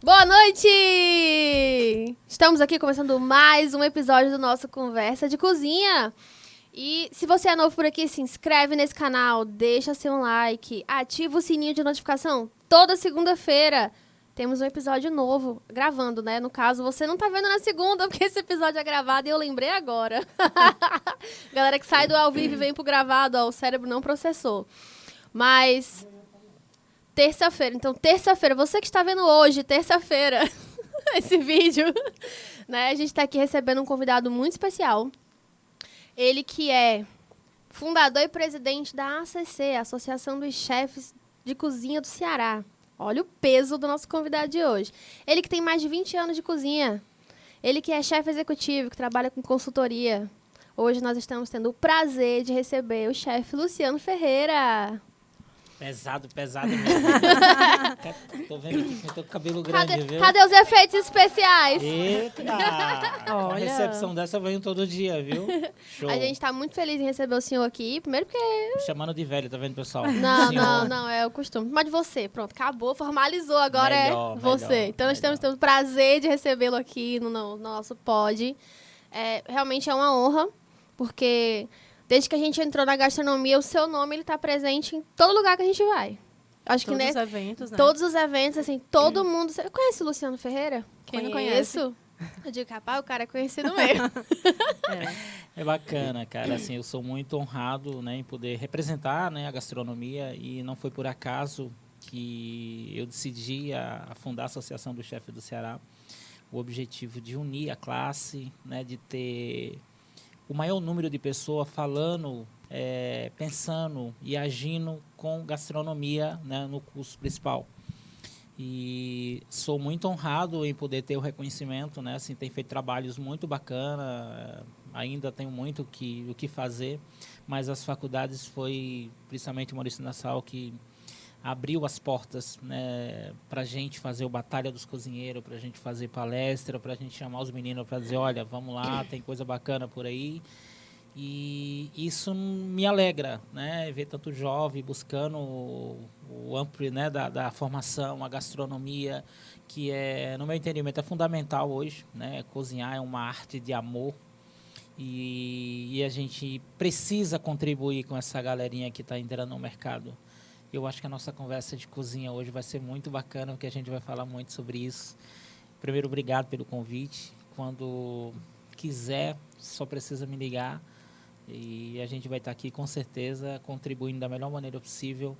Boa noite! Estamos aqui começando mais um episódio do nosso Conversa de Cozinha. E se você é novo por aqui, se inscreve nesse canal, deixa seu like, ativa o sininho de notificação. Toda segunda-feira temos um episódio novo, gravando, né? No caso, você não tá vendo na segunda, porque esse episódio é gravado e eu lembrei agora. Galera que sai do ao vivo e vem pro gravado, ó, o cérebro não processou. Mas... terça-feira. Então, terça-feira, você que está vendo hoje, terça-feira, esse vídeo, né? A gente está aqui recebendo um convidado muito especial. Ele que é fundador e presidente da ACC, Associação dos Chefes de Cozinha do Ceará. Olha o peso do nosso convidado de hoje. Ele que tem mais de 20 anos de cozinha. Ele que é chefe executivo, que trabalha com consultoria. Hoje nós estamos tendo o prazer de receber o chefe Luciano Ferreira. Pesado mesmo. Tô vendo aqui que eu tô com o cabelo grande, viu? Cadê os efeitos especiais? Eita! A recepção dessa vem todo dia, viu? Show. A gente tá muito feliz em receber o senhor aqui. Primeiro porque... Me chamando de velho, tá vendo, pessoal? Não, é o costume. Mas de você, pronto, acabou, formalizou, agora melhor, é você. melhor, Então nós temos o prazer de recebê-lo aqui no nosso pod. Realmente é uma honra, porque... desde que a gente entrou na gastronomia, o seu nome ele tá presente em todo lugar que a gente vai. Acho todos que os eventos, né? Todos os eventos, assim, todo mundo... Você conhece o Luciano Ferreira? Quem não conhece? Eu digo, rapaz, o cara é conhecido mesmo. É bacana, cara. Assim, eu sou muito honrado, né, em poder representar, né, a gastronomia, e não foi por acaso que eu decidi a fundar a Associação do Chefe do Ceará. O objetivo de unir a classe, né, de ter o maior número de pessoas falando, pensando e agindo com gastronomia, né, no curso principal. E sou muito honrado em poder ter o reconhecimento, né? Assim, tem feito trabalhos muito bacanas, ainda tenho muito o que fazer, mas as faculdades foi, principalmente o Maurício Nassau, que abriu as portas, né, para a gente fazer o Batalha dos Cozinheiros, para a gente fazer palestra, para a gente chamar os meninos para dizer, olha, vamos lá, tem coisa bacana por aí. E isso me alegra, né, ver tanto jovem buscando o amplo, né, da formação, a gastronomia, que no meu entendimento, é fundamental hoje, né, cozinhar é uma arte de amor. E a gente precisa contribuir com essa galerinha que está entrando no mercado. Eu acho que a nossa conversa de cozinha hoje vai ser muito bacana, porque a gente vai falar muito sobre isso. Primeiro, obrigado pelo convite. Quando quiser, só precisa me ligar. E a gente vai estar aqui, com certeza, contribuindo da melhor maneira possível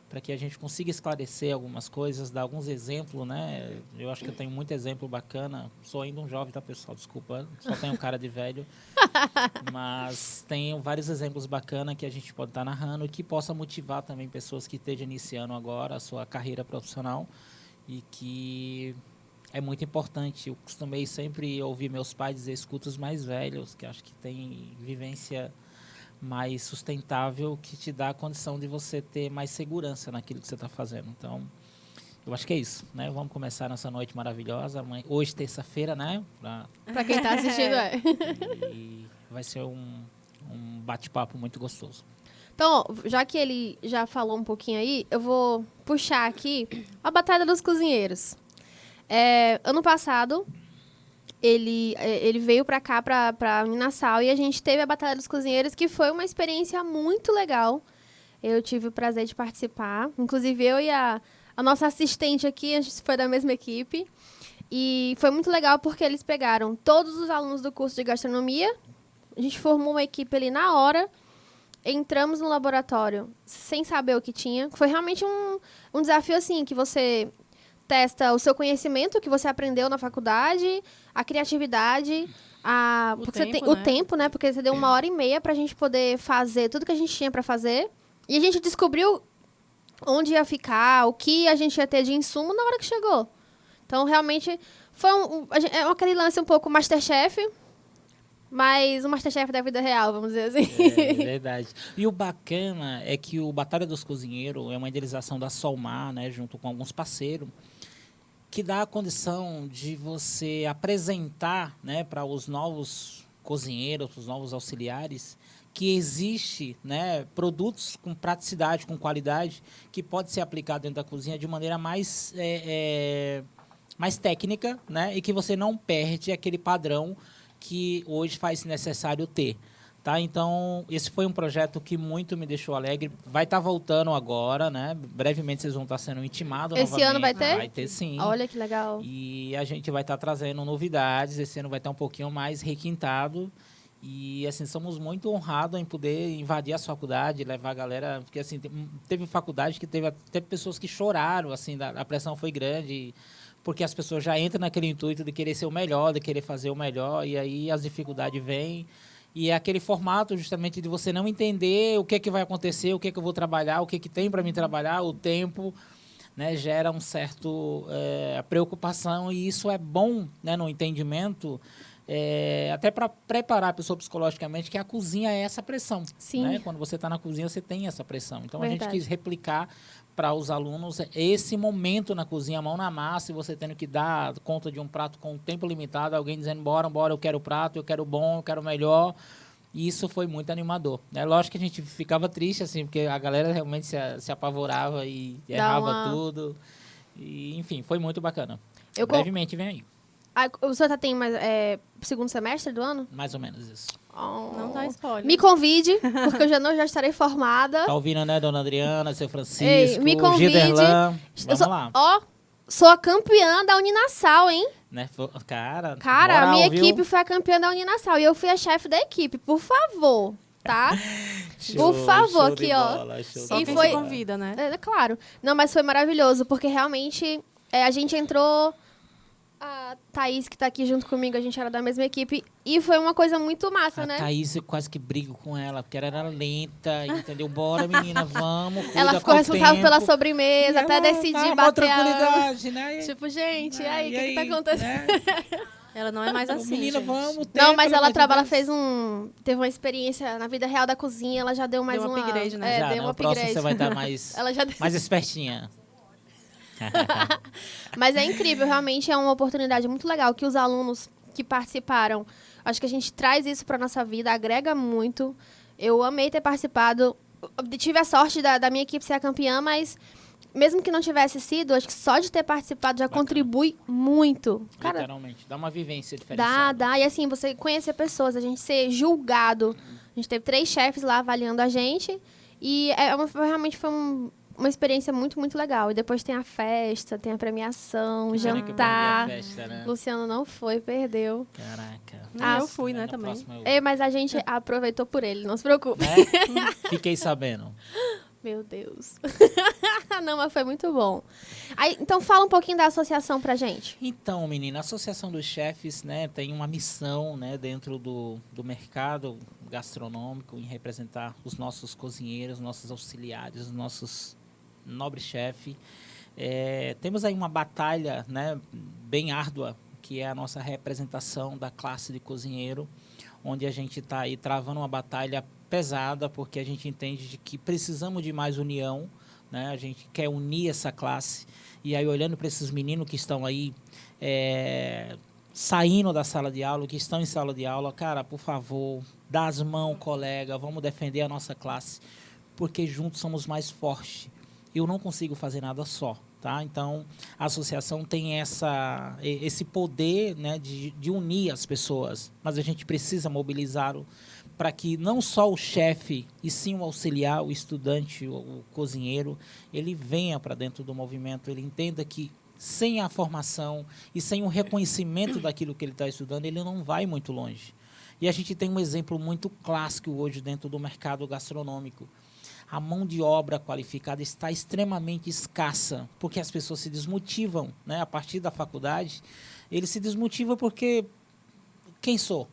para que a gente consiga esclarecer algumas coisas, dar alguns exemplos, né? Eu acho que eu tenho muito exemplo bacana. Sou ainda um jovem, tá, pessoal? Desculpa, só tenho cara de velho. Mas tenho vários exemplos bacanas que a gente pode estar narrando e que possa motivar também pessoas que estejam iniciando agora a sua carreira profissional e que é muito importante. Eu costumei sempre ouvir meus pais dizer, escuta os mais velhos, que acho que tem vivência mais sustentável, que te dá a condição de você ter mais segurança naquilo que você está fazendo. Então, eu acho que é isso, né? Vamos começar nossa noite maravilhosa. Hoje, terça-feira, né? Para quem está assistindo, E vai ser um bate-papo muito gostoso. Então, já que ele já falou um pouquinho aí, eu vou puxar aqui a Batalha dos Cozinheiros. Ano passado, ele veio pra cá, pra Minassal, e a gente teve a Batalha dos Cozinheiros, que foi uma experiência muito legal. Eu tive o prazer de participar. Inclusive, eu e a nossa assistente aqui, a gente foi da mesma equipe. E foi muito legal porque eles pegaram todos os alunos do curso de gastronomia, a gente formou uma equipe ali na hora, entramos no laboratório sem saber o que tinha. Foi realmente um desafio, assim, que você testa o seu conhecimento que você aprendeu na faculdade, a criatividade, o tempo, né? Porque você deu 1h30 pra gente poder fazer tudo que a gente tinha pra fazer. E a gente descobriu onde ia ficar, o que a gente ia ter de insumo na hora que chegou. Então, realmente, foi aquele lance um pouco MasterChef, mas o MasterChef da vida real, vamos dizer assim. É verdade. E o bacana é que o Batalha dos Cozinheiros é uma idealização da Solmar, né, junto com alguns parceiros, que dá a condição de você apresentar, né, para os novos cozinheiros, para os novos auxiliares, que existe, né, produtos com praticidade, com qualidade, que pode ser aplicado dentro da cozinha de maneira mais mais técnica, né? E que você não perde aquele padrão que hoje faz necessário ter. Tá? Então, esse foi um projeto que muito me deixou alegre. Vai estar voltando agora, né? Brevemente vocês vão estar sendo intimados Esse novamente. ano vai ter? Vai ter, sim. Olha que legal. E a gente vai estar trazendo novidades. Esse ano vai estar um pouquinho mais requintado. E, assim, somos muito honrados em poder invadir as faculdades, levar a galera... Porque, assim, teve faculdade que teve pessoas que choraram, assim, a pressão foi grande, porque as pessoas já entram naquele intuito de querer ser o melhor, de querer fazer o melhor, e aí as dificuldades vêm. E é aquele formato justamente de você não entender o que é que vai acontecer, o que é que eu vou trabalhar, o que é que tem para mim trabalhar, o tempo, né, gera um certo preocupação, e isso é bom, né, no entendimento, até para preparar a pessoa psicologicamente, que a cozinha é essa pressão. Sim. Né? Quando você está na cozinha, você tem essa pressão. Então, Verdade. a gente quis replicar para os alunos esse momento na cozinha, mão na massa, e você tendo que dar conta de um prato com um tempo limitado, alguém dizendo, bora, eu quero o prato, eu quero o bom, eu quero o melhor. E isso foi muito animador. É lógico que a gente ficava triste, assim, porque a galera realmente se apavorava e errava tudo. E, enfim, foi muito bacana. Brevemente vem aí. O senhor tem mais segundo semestre do ano? Mais ou menos isso. Oh. Não dá spoiler. Me convide, porque eu já estarei formada. Tá ouvindo, né, dona Adriana, seu Francisco, Ei, me convide. Giderlan. Vamos lá. Sou a campeã da Uninassal, hein? Né? Cara, a minha viu? equipe foi a campeã da Uninassal e eu fui a chefe da equipe, por favor, tá? Por favor, aqui, ó. Só quem se convida, né? Claro. Não, mas foi maravilhoso, porque realmente a gente entrou... A Thaís, que tá aqui junto comigo, a gente era da mesma equipe. E foi uma coisa muito massa, né? A Thaís, eu quase que brigo com ela, porque ela era lenta, entendeu? Bora, menina, vamos. Ela ficou responsável pela sobremesa, até decidir bater tranquilidade, né? Tipo, gente, e aí, o que tá acontecendo? Né? Ela não é mais assim, menina, gente. vamos. Não, mas ela fez teve uma experiência na vida real da cozinha, ela já deu mais uma upgrade, né? Já, deu no próximo você vai estar mais, ela já mais espertinha. Mas é incrível, realmente é uma oportunidade muito legal que os alunos que participaram, acho que a gente traz isso para nossa vida, agrega muito. Eu amei ter participado, tive a sorte da minha equipe ser a campeã, mas mesmo que não tivesse sido, acho que só de ter participado já contribui muito. Cara, literalmente, dá uma vivência diferenciada. Dá, e assim, você conhecer pessoas, a gente ser julgado. A gente teve 3 chefes lá avaliando a gente, e realmente foi uma experiência muito, muito legal. E depois tem a festa, tem a premiação, jantar. A festa, né? Luciano não foi, perdeu. Caraca. Eu fui, né, também. Mas a gente aproveitou por ele, não se preocupe. Fiquei sabendo. Meu Deus. Não, mas foi muito bom. Aí, então, fala um pouquinho da associação pra gente. Então, menina, a Associação dos Chefes, né, tem uma missão, né, dentro do mercado gastronômico em representar os nossos cozinheiros, nossos auxiliares, os nossos nobres chefes. Temos aí uma batalha, né, bem árdua, que é a nossa representação da classe de cozinheiro, onde a gente está aí travando uma batalha pesada, porque a gente entende de que precisamos de mais união, né? A gente quer unir essa classe. E aí, olhando para esses meninos que estão aí saindo da sala de aula, que estão em sala de aula, cara, por favor, dá as mãos, colega, vamos defender a nossa classe, porque juntos somos mais fortes. Eu não consigo fazer nada só. Tá? Então, a associação tem esse poder, né, de unir as pessoas, mas a gente precisa mobilizá-lo para que não só o chefe, e sim o auxiliar, o estudante, o cozinheiro, ele venha para dentro do movimento, ele entenda que sem a formação e sem o reconhecimento daquilo que ele está estudando, ele não vai muito longe. E a gente tem um exemplo muito clássico hoje dentro do mercado gastronômico. A mão de obra qualificada está extremamente escassa, porque as pessoas se desmotivam, né? A partir da faculdade, eles se desmotivam porque quem sou?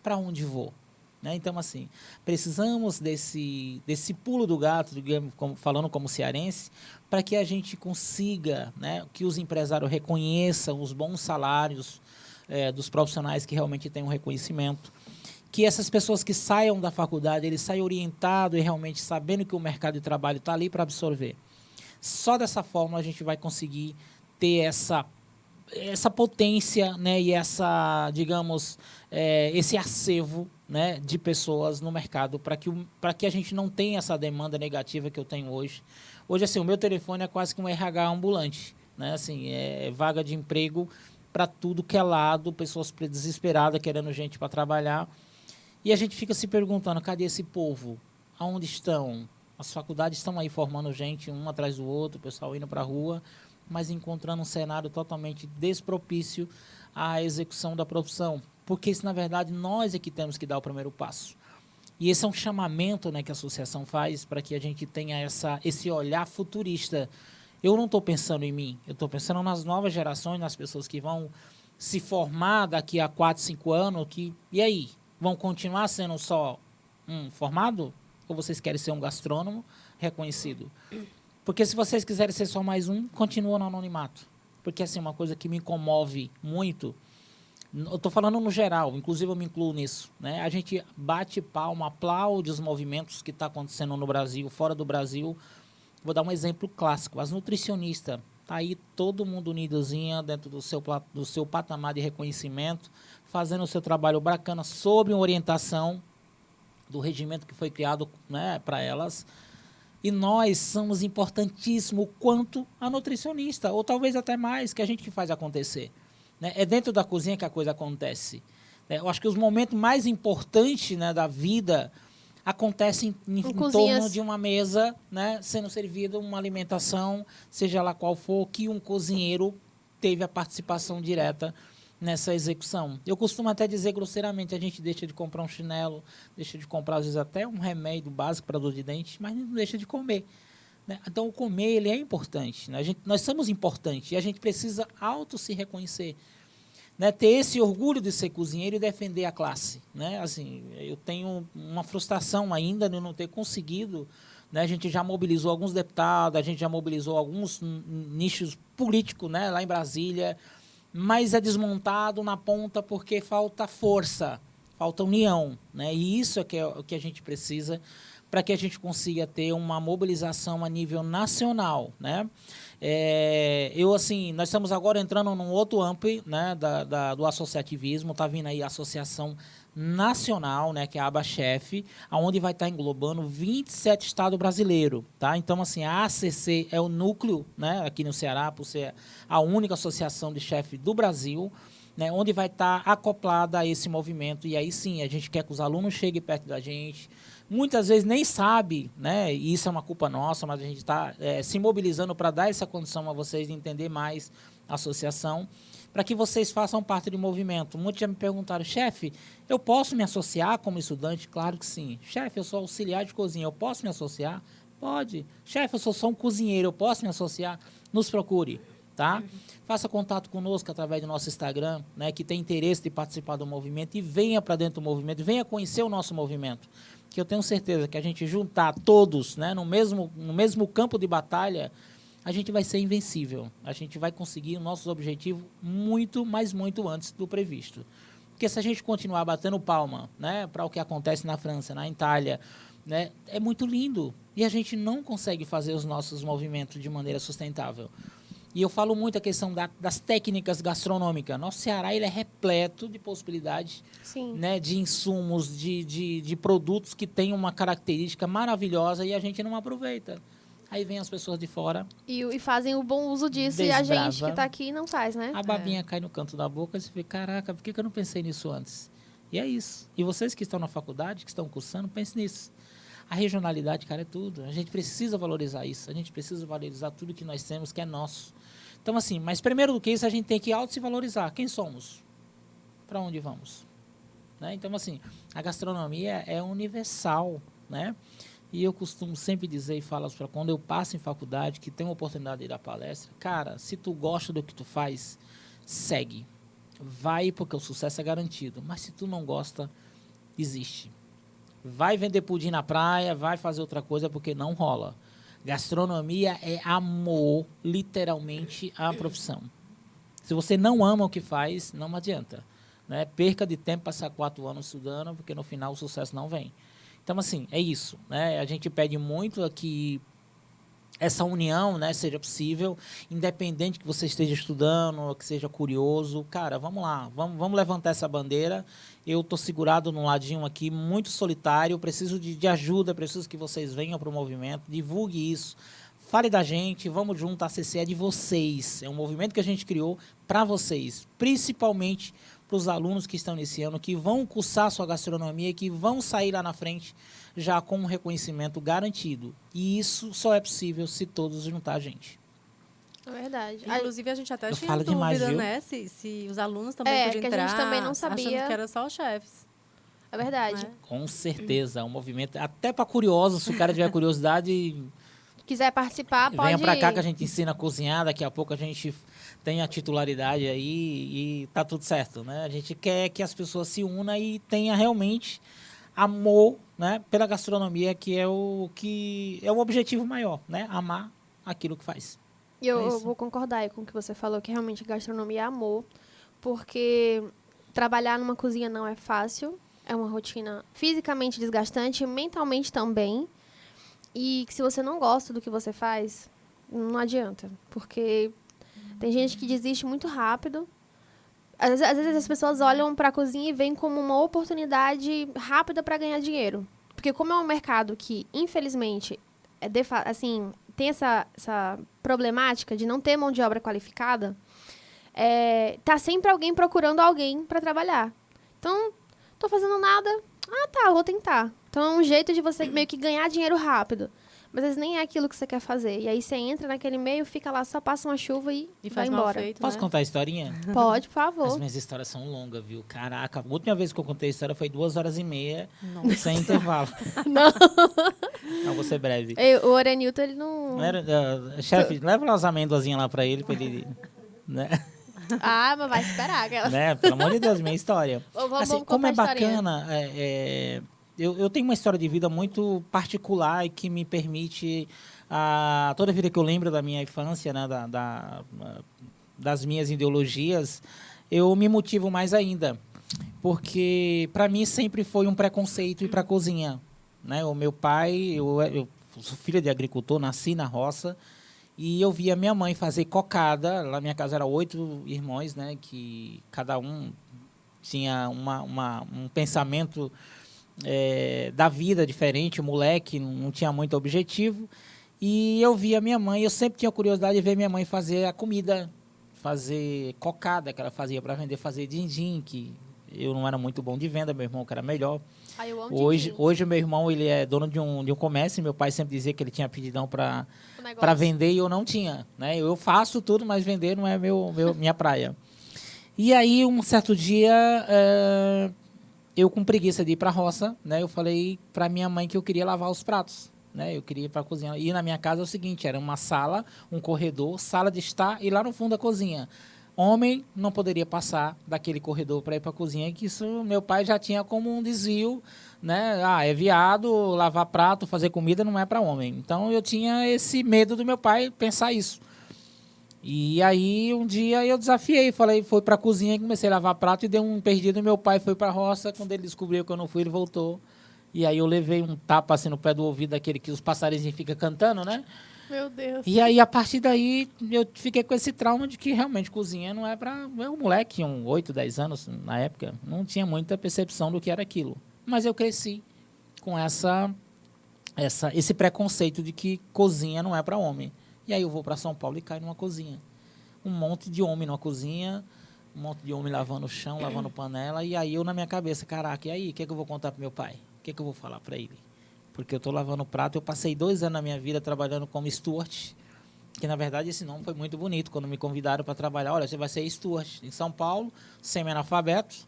Para onde vou? Né? Então, assim, precisamos desse pulo do gato, digamos, falando como cearense, para que a gente consiga, né, que os empresários reconheçam os bons salários dos profissionais que realmente têm um reconhecimento, que essas pessoas que saiam da faculdade, eles saiam orientados e realmente sabendo que o mercado de trabalho está ali para absorver. Só dessa forma a gente vai conseguir ter essa potência, né, e digamos, esse acervo, né, de pessoas no mercado, para que a gente não tenha essa demanda negativa que eu tenho hoje. Hoje, assim, o meu telefone é quase que um RH ambulante. né? Assim, vaga de emprego para tudo que é lado, pessoas desesperadas querendo gente para trabalhar. E a gente fica se perguntando, cadê esse povo? Aonde estão? As faculdades estão aí formando gente, um atrás do outro, o pessoal indo para a rua, mas encontrando um cenário totalmente despropício à execução da profissão. Porque isso, na verdade, nós é que temos que dar o primeiro passo. E esse é um chamamento, né, que a associação faz para que a gente tenha esse olhar futurista. Eu não estou pensando em mim, eu estou pensando nas novas gerações, nas pessoas que vão se formar daqui a 4, 5 anos. E aí? Vão continuar sendo só um formado? Ou vocês querem ser um gastrônomo reconhecido? Porque se vocês quiserem ser só mais um, continua no anonimato. Porque assim, uma coisa que me comove muito, eu estou falando no geral, inclusive eu me incluo nisso, né? A gente bate palma, aplaude os movimentos que estão acontecendo no Brasil, fora do Brasil. Vou dar um exemplo clássico. As nutricionistas, tá aí todo mundo unidozinha dentro do seu patamar de reconhecimento, fazendo o seu trabalho bacana sob uma orientação do regimento que foi criado, né, para elas. E nós somos importantíssimos quanto a nutricionista, ou talvez até mais, que a gente que faz acontecer. Né? É dentro da cozinha que a coisa acontece. Eu acho que os momentos mais importantes, né, da vida acontecem em torno de uma mesa, né, sendo servida uma alimentação, seja lá qual for, que um cozinheiro teve a participação direta nessa execução. Eu costumo até dizer grosseiramente, a gente deixa de comprar um chinelo, deixa de comprar, às vezes, até um remédio básico para dor de dente, mas não deixa de comer. Né? Então, o comer ele é importante. Né? Nós somos importantes e a gente precisa se reconhecer. Né, ter esse orgulho de ser cozinheiro e defender a classe. Né? Assim, eu tenho uma frustração ainda de não ter conseguido. Né? A gente já mobilizou alguns deputados, a gente já mobilizou alguns nichos políticos, né, lá em Brasília, mas é desmontado na ponta porque falta força, falta união. Né? E isso é o que a gente precisa para que a gente consiga ter uma mobilização a nível nacional. Né? Nós estamos agora entrando num outro AMP, né, do associativismo, está vindo aí a Associação Nacional, né, que é a ABA-CHEF, onde vai estar englobando 27 estados brasileiros. Tá? Então, assim, a ACC é o núcleo, né, aqui no Ceará, por ser a única associação de chefe do Brasil, né, onde vai estar acoplada a esse movimento. E aí sim, a gente quer que os alunos cheguem perto da gente. Muitas vezes nem sabe, né? E isso é uma culpa nossa, mas a gente está se mobilizando para dar essa condição a vocês de entender mais a associação, para que vocês façam parte do movimento. Muitos já me perguntaram, chefe, eu posso me associar como estudante? Claro que sim. Chefe, eu sou auxiliar de cozinha, eu posso me associar? Pode. Chefe, eu sou só um cozinheiro, eu posso me associar? Nos procure. Tá? Faça contato conosco através do nosso Instagram, né, que tem interesse de participar do movimento e venha para dentro do movimento, venha conhecer o nosso movimento, que eu tenho certeza que a gente juntar todos, né, no mesmo campo de batalha, a gente vai ser invencível, a gente vai conseguir os nossos objetivos muito, mas muito antes do previsto. Porque se a gente continuar batendo palma, né, para o que acontece na França, na Itália, né, é muito lindo e a gente não consegue fazer os nossos movimentos de maneira sustentável. E eu falo muito a questão das técnicas gastronômicas. Nosso Ceará ele é repleto de possibilidades, né, de insumos, de produtos que têm uma característica maravilhosa e a gente não aproveita. Aí vem as pessoas de fora. E fazem o bom uso disso e a gente que está aqui não faz, né? A babinha cai no canto da boca e você fica, caraca, por que eu não pensei nisso antes? E é isso. E vocês que estão na faculdade, que estão cursando, pensem nisso. A regionalidade, cara, é tudo. A gente precisa valorizar isso. A gente precisa valorizar tudo que nós temos, que é nosso. Então, assim, mas primeiro do que isso, a gente tem que se valorizar. Quem somos? Para onde vamos? Né? Então, assim, a gastronomia é universal, né? E eu costumo sempre dizer e falo para quando eu passo em faculdade, que tenho a oportunidade de ir à palestra, cara, se tu gosta do que tu faz, segue. Vai, porque o sucesso é garantido. Mas se tu não gosta, desiste. Vai vender pudim na praia, vai fazer outra coisa, porque não rola. Gastronomia é amor, literalmente, à profissão. Se você não ama o que faz, não adianta. Né? Perca de tempo passar 4 anos estudando, porque no final o sucesso não vem. Então, assim, é isso. Né? A gente pede muito que essa união, né, seja possível, independente que você esteja estudando, ou que seja curioso. Cara, vamos lá, vamos levantar essa bandeira. Eu estou segurado num ladinho aqui, muito solitário, preciso de ajuda, preciso que vocês venham para o movimento, divulgue isso, fale da gente, vamos junto, a CC é de vocês. É um movimento que a gente criou para vocês, principalmente para os alunos que estão nesse ano, que vão cursar sua gastronomia, que vão sair lá na frente já com um reconhecimento garantido. E isso só é possível se todos juntar a gente. É verdade. Inclusive, a gente até Eu tinha falo demais, dúvida, viu? né? Se os alunos também podiam que a entrar. gente também não sabia. Achando que era só os chefes. É verdade. Né? Com certeza, é um movimento até para curiosos, se o cara tiver curiosidade, Quiser participar, pode venha para cá ir. que a gente ensina a cozinhar, daqui a pouco a gente tem a titularidade aí e tá tudo certo, né? A gente quer que as pessoas se unam e tenha realmente amor, né, pela gastronomia, que é o objetivo maior, né? Amar aquilo que faz. E eu, É eu isso. vou concordar aí com o que você falou, que realmente a gastronomia é amor, porque trabalhar numa cozinha não é fácil, é uma rotina fisicamente desgastante, mentalmente também, e que se você não gosta do que você faz, não adianta, porque tem gente que desiste muito rápido. Às vezes as pessoas olham para a cozinha e veem como uma oportunidade rápida para ganhar dinheiro, porque como é um mercado que, infelizmente, assim, tem essa problemática de não ter mão de obra qualificada, tá sempre alguém procurando alguém para trabalhar. Então, tô fazendo nada. Ah, tá, vou tentar. Então, é um jeito de você meio que ganhar dinheiro rápido. Mas às vezes nem é aquilo que você quer fazer. E aí você entra naquele meio, fica lá, só passa uma chuva e vai faz mal embora. feito, Posso né? contar a historinha? Pode, por As favor. minhas histórias são longas, viu? Caraca, a última vez que eu contei a história foi 2h30, Nossa. sem intervalo. Não. Não, vou ser breve. O Orenilton, ele não... Não era, chefe, leva lá as amêndoazinhas lá pra ele, né? Ah, mas vai esperar. Aquela... né? Pelo amor de Deus, minha história. Vamos Assim, contar como é a historinha. bacana, eu tenho uma história de vida muito particular e que me permite, toda vida que eu lembro da minha infância, né, das minhas ideologias, eu me motivo mais ainda. Porque, para mim, sempre foi um preconceito ir para a cozinha. Né? O meu pai, eu sou filho de agricultor, nasci na roça, e eu via minha mãe fazer cocada. Lá na minha casa eram 8 irmãos, né, que cada um tinha um pensamento da vida diferente. O moleque não tinha muito objetivo. E eu via minha mãe, eu sempre tinha curiosidade de ver minha mãe fazer a comida, fazer cocada, que ela fazia para vender, fazer din-din, que eu não era muito bom de venda, meu irmão que era melhor. Ah, eu amo Hoje din-din. o meu irmão, ele é dono de um comércio, e meu pai sempre dizia que ele tinha pedidão para O negócio. vender e eu não tinha. Né? Eu faço tudo, mas vender não é minha praia. E aí, um certo dia, eu com preguiça de ir para a roça, né, eu falei para minha mãe que eu queria lavar os pratos. Né, eu queria ir para a cozinha. E na minha casa é o seguinte, era uma sala, um corredor, sala de estar e lá no fundo a cozinha. Homem não poderia passar daquele corredor para ir para a cozinha, que isso meu pai já tinha como um desvio, né? É viado, lavar prato, fazer comida não é para homem. Então eu tinha esse medo do meu pai pensar isso. E aí um dia eu desafiei, falei, foi para a cozinha, comecei a lavar prato e dei um perdido. Meu pai foi para a roça, quando ele descobriu que eu não fui, ele voltou. E aí eu levei um tapa assim no pé do ouvido, daquele que os passarinhos ficam cantando, né? Meu Deus. E aí, a partir daí, eu fiquei com esse trauma de que realmente cozinha não é para... Eu, moleque, 8, 10 anos, na época, não tinha muita percepção do que era aquilo. Mas eu cresci com esse preconceito de que cozinha não é para homem. E aí eu vou para São Paulo e caio numa cozinha. Um monte de homem numa cozinha, um monte de homem lavando o chão, lavando panela. E aí eu, na minha cabeça, caraca, e aí, o que eu vou contar para meu pai? O que eu vou falar para ele? Porque eu estou lavando prato. Eu passei 2 anos na minha vida trabalhando como steward, que na verdade esse nome foi muito bonito. Quando me convidaram para trabalhar, olha, você vai ser steward em São Paulo, semi-analfabeto.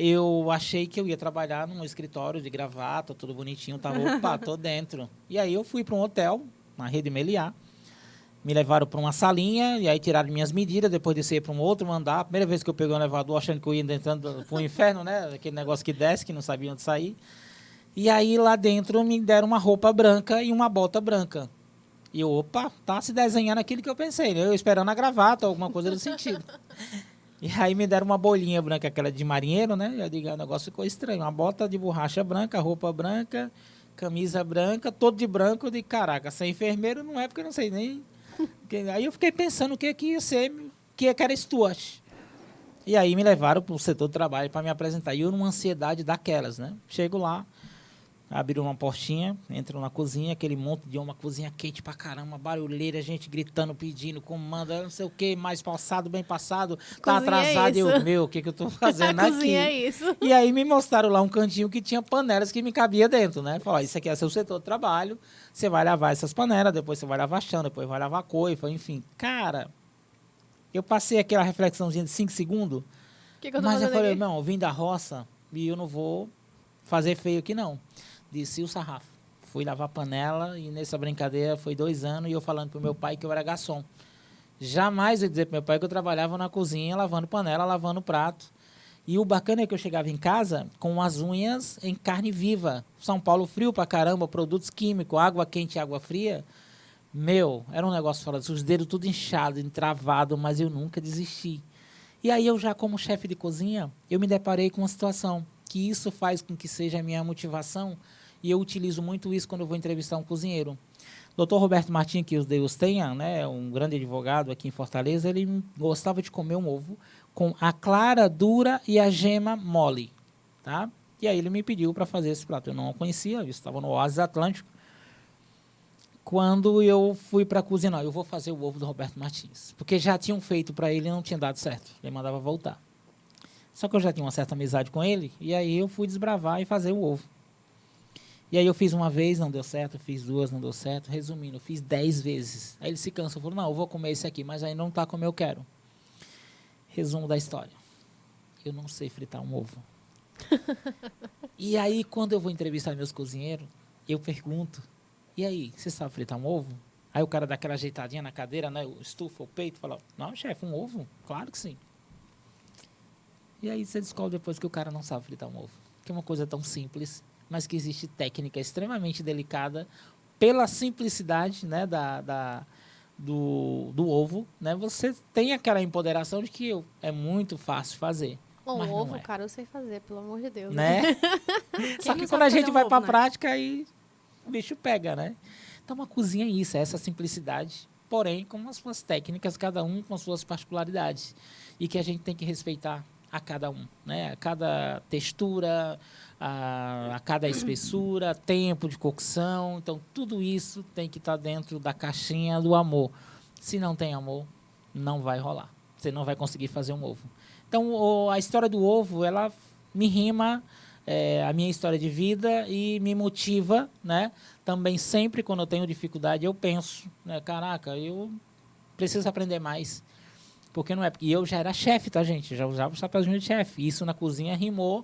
Eu achei que eu ia trabalhar num escritório de gravata, tudo bonitinho, tava, opa, tô dentro. E aí eu fui para um hotel, na Rede Meliá, me levaram para uma salinha, e aí tiraram minhas medidas, depois descer para um outro andar. A primeira vez que eu peguei um elevador, achando que eu ia entrando para o inferno, né? Aquele negócio que desce, que não sabia onde sair. E aí, lá dentro, me deram uma roupa branca e uma bota branca. E eu, opa, tá se desenhando aquilo que eu pensei, né? Eu esperando a gravata, alguma coisa do sentido. E aí me deram uma bolinha branca, aquela de marinheiro, né? Eu digo, o negócio ficou estranho. Uma bota de borracha branca, roupa branca, camisa branca, todo de branco. Eu digo, caraca, ser enfermeiro não é porque eu não sei nem... Aí eu fiquei pensando o que ia ser, que era steward. E aí me levaram para o setor de trabalho para me apresentar. E eu numa ansiedade daquelas, né? Chego lá, abriram uma portinha, entram na cozinha, aquele monte de uma cozinha quente pra caramba, barulheira, gente gritando, pedindo, comanda, não sei o que, mais passado, bem passado, tá Cozinha é atrasado. E isso. eu, meu, o que que eu tô fazendo A aqui? cozinha é isso. E aí me mostraram lá um cantinho que tinha panelas que me cabia dentro, né? Falaram, isso aqui é seu setor de trabalho, você vai lavar essas panelas, depois você vai lavar chão, depois vai lavar coifa, enfim. Cara, eu passei aquela reflexãozinha de 5 segundos, O que eu tô mas eu fazendo falei, aqui? não, eu vim da roça e eu não vou fazer feio aqui, não. Desci o sarrafo. Fui lavar panela e nessa brincadeira foi 2 anos e eu falando pro meu pai que eu era garçom. Jamais eu ia dizer pro meu pai que eu trabalhava na cozinha, lavando panela, lavando prato. E o bacana é que eu chegava em casa com as unhas em carne viva. São Paulo frio pra caramba, produtos químicos, água quente e água fria. Meu, era um negócio fora dos dedos tudo inchado, entravado, mas eu nunca desisti. E aí eu já como chefe de cozinha, eu me deparei com uma situação que isso faz com que seja a minha motivação e eu utilizo muito isso quando eu vou entrevistar um cozinheiro. Dr. Roberto Martins, que os Deus tenha, né, um grande advogado aqui em Fortaleza, ele gostava de comer um ovo com a clara dura e a gema mole, tá? E aí ele me pediu para fazer esse prato. Eu não o conhecia, eu estava no Oásis Atlântico. Quando eu fui para a cozinha, não, eu vou fazer o ovo do Roberto Martins. Porque já tinham feito para ele e não tinha dado certo. Ele mandava voltar. Só que eu já tinha uma certa amizade com ele, e aí eu fui desbravar e fazer o ovo. E aí eu fiz uma vez, não deu certo, fiz 2, não deu certo. Resumindo, eu fiz 10 vezes. Aí ele se cansou, falou, não, eu vou comer esse aqui, mas aí não está como eu quero. Resumo da história. Eu não sei fritar um ovo. E aí, quando eu vou entrevistar meus cozinheiros, eu pergunto, e aí, você sabe fritar um ovo? Aí o cara dá aquela ajeitadinha na cadeira, né, estufa o peito, fala, não, chefe, um ovo? Claro que sim. E aí você descobre depois que o cara não sabe fritar um ovo. Que é uma coisa tão simples, mas que existe técnica extremamente delicada pela simplicidade, né, do ovo, né? Você tem aquela empoderação de que é muito fácil fazer. Um mas não ovo, é, cara, eu sei fazer, pelo amor de Deus. né? Só não que sabe quando a fazer gente um vai ovo, para a né? prática, aí o bicho pega, né? Então, uma cozinha é isso, é essa simplicidade, porém com as suas técnicas, cada um com as suas particularidades. E que a gente tem que respeitar a cada um, né? A cada textura, a cada espessura, tempo de cocção. Então, tudo isso tem que estar dentro da caixinha do amor. Se não tem amor, não vai rolar. Você não vai conseguir fazer um ovo. Então, a história do ovo, ela me rima a minha história de vida e me motiva, né? Também sempre quando eu tenho dificuldade, eu penso, né? Caraca, eu preciso aprender mais. Porque não é... E eu já era chefe, tá, gente? Já usava o chapéuzinho de chefe. Isso na cozinha rimou.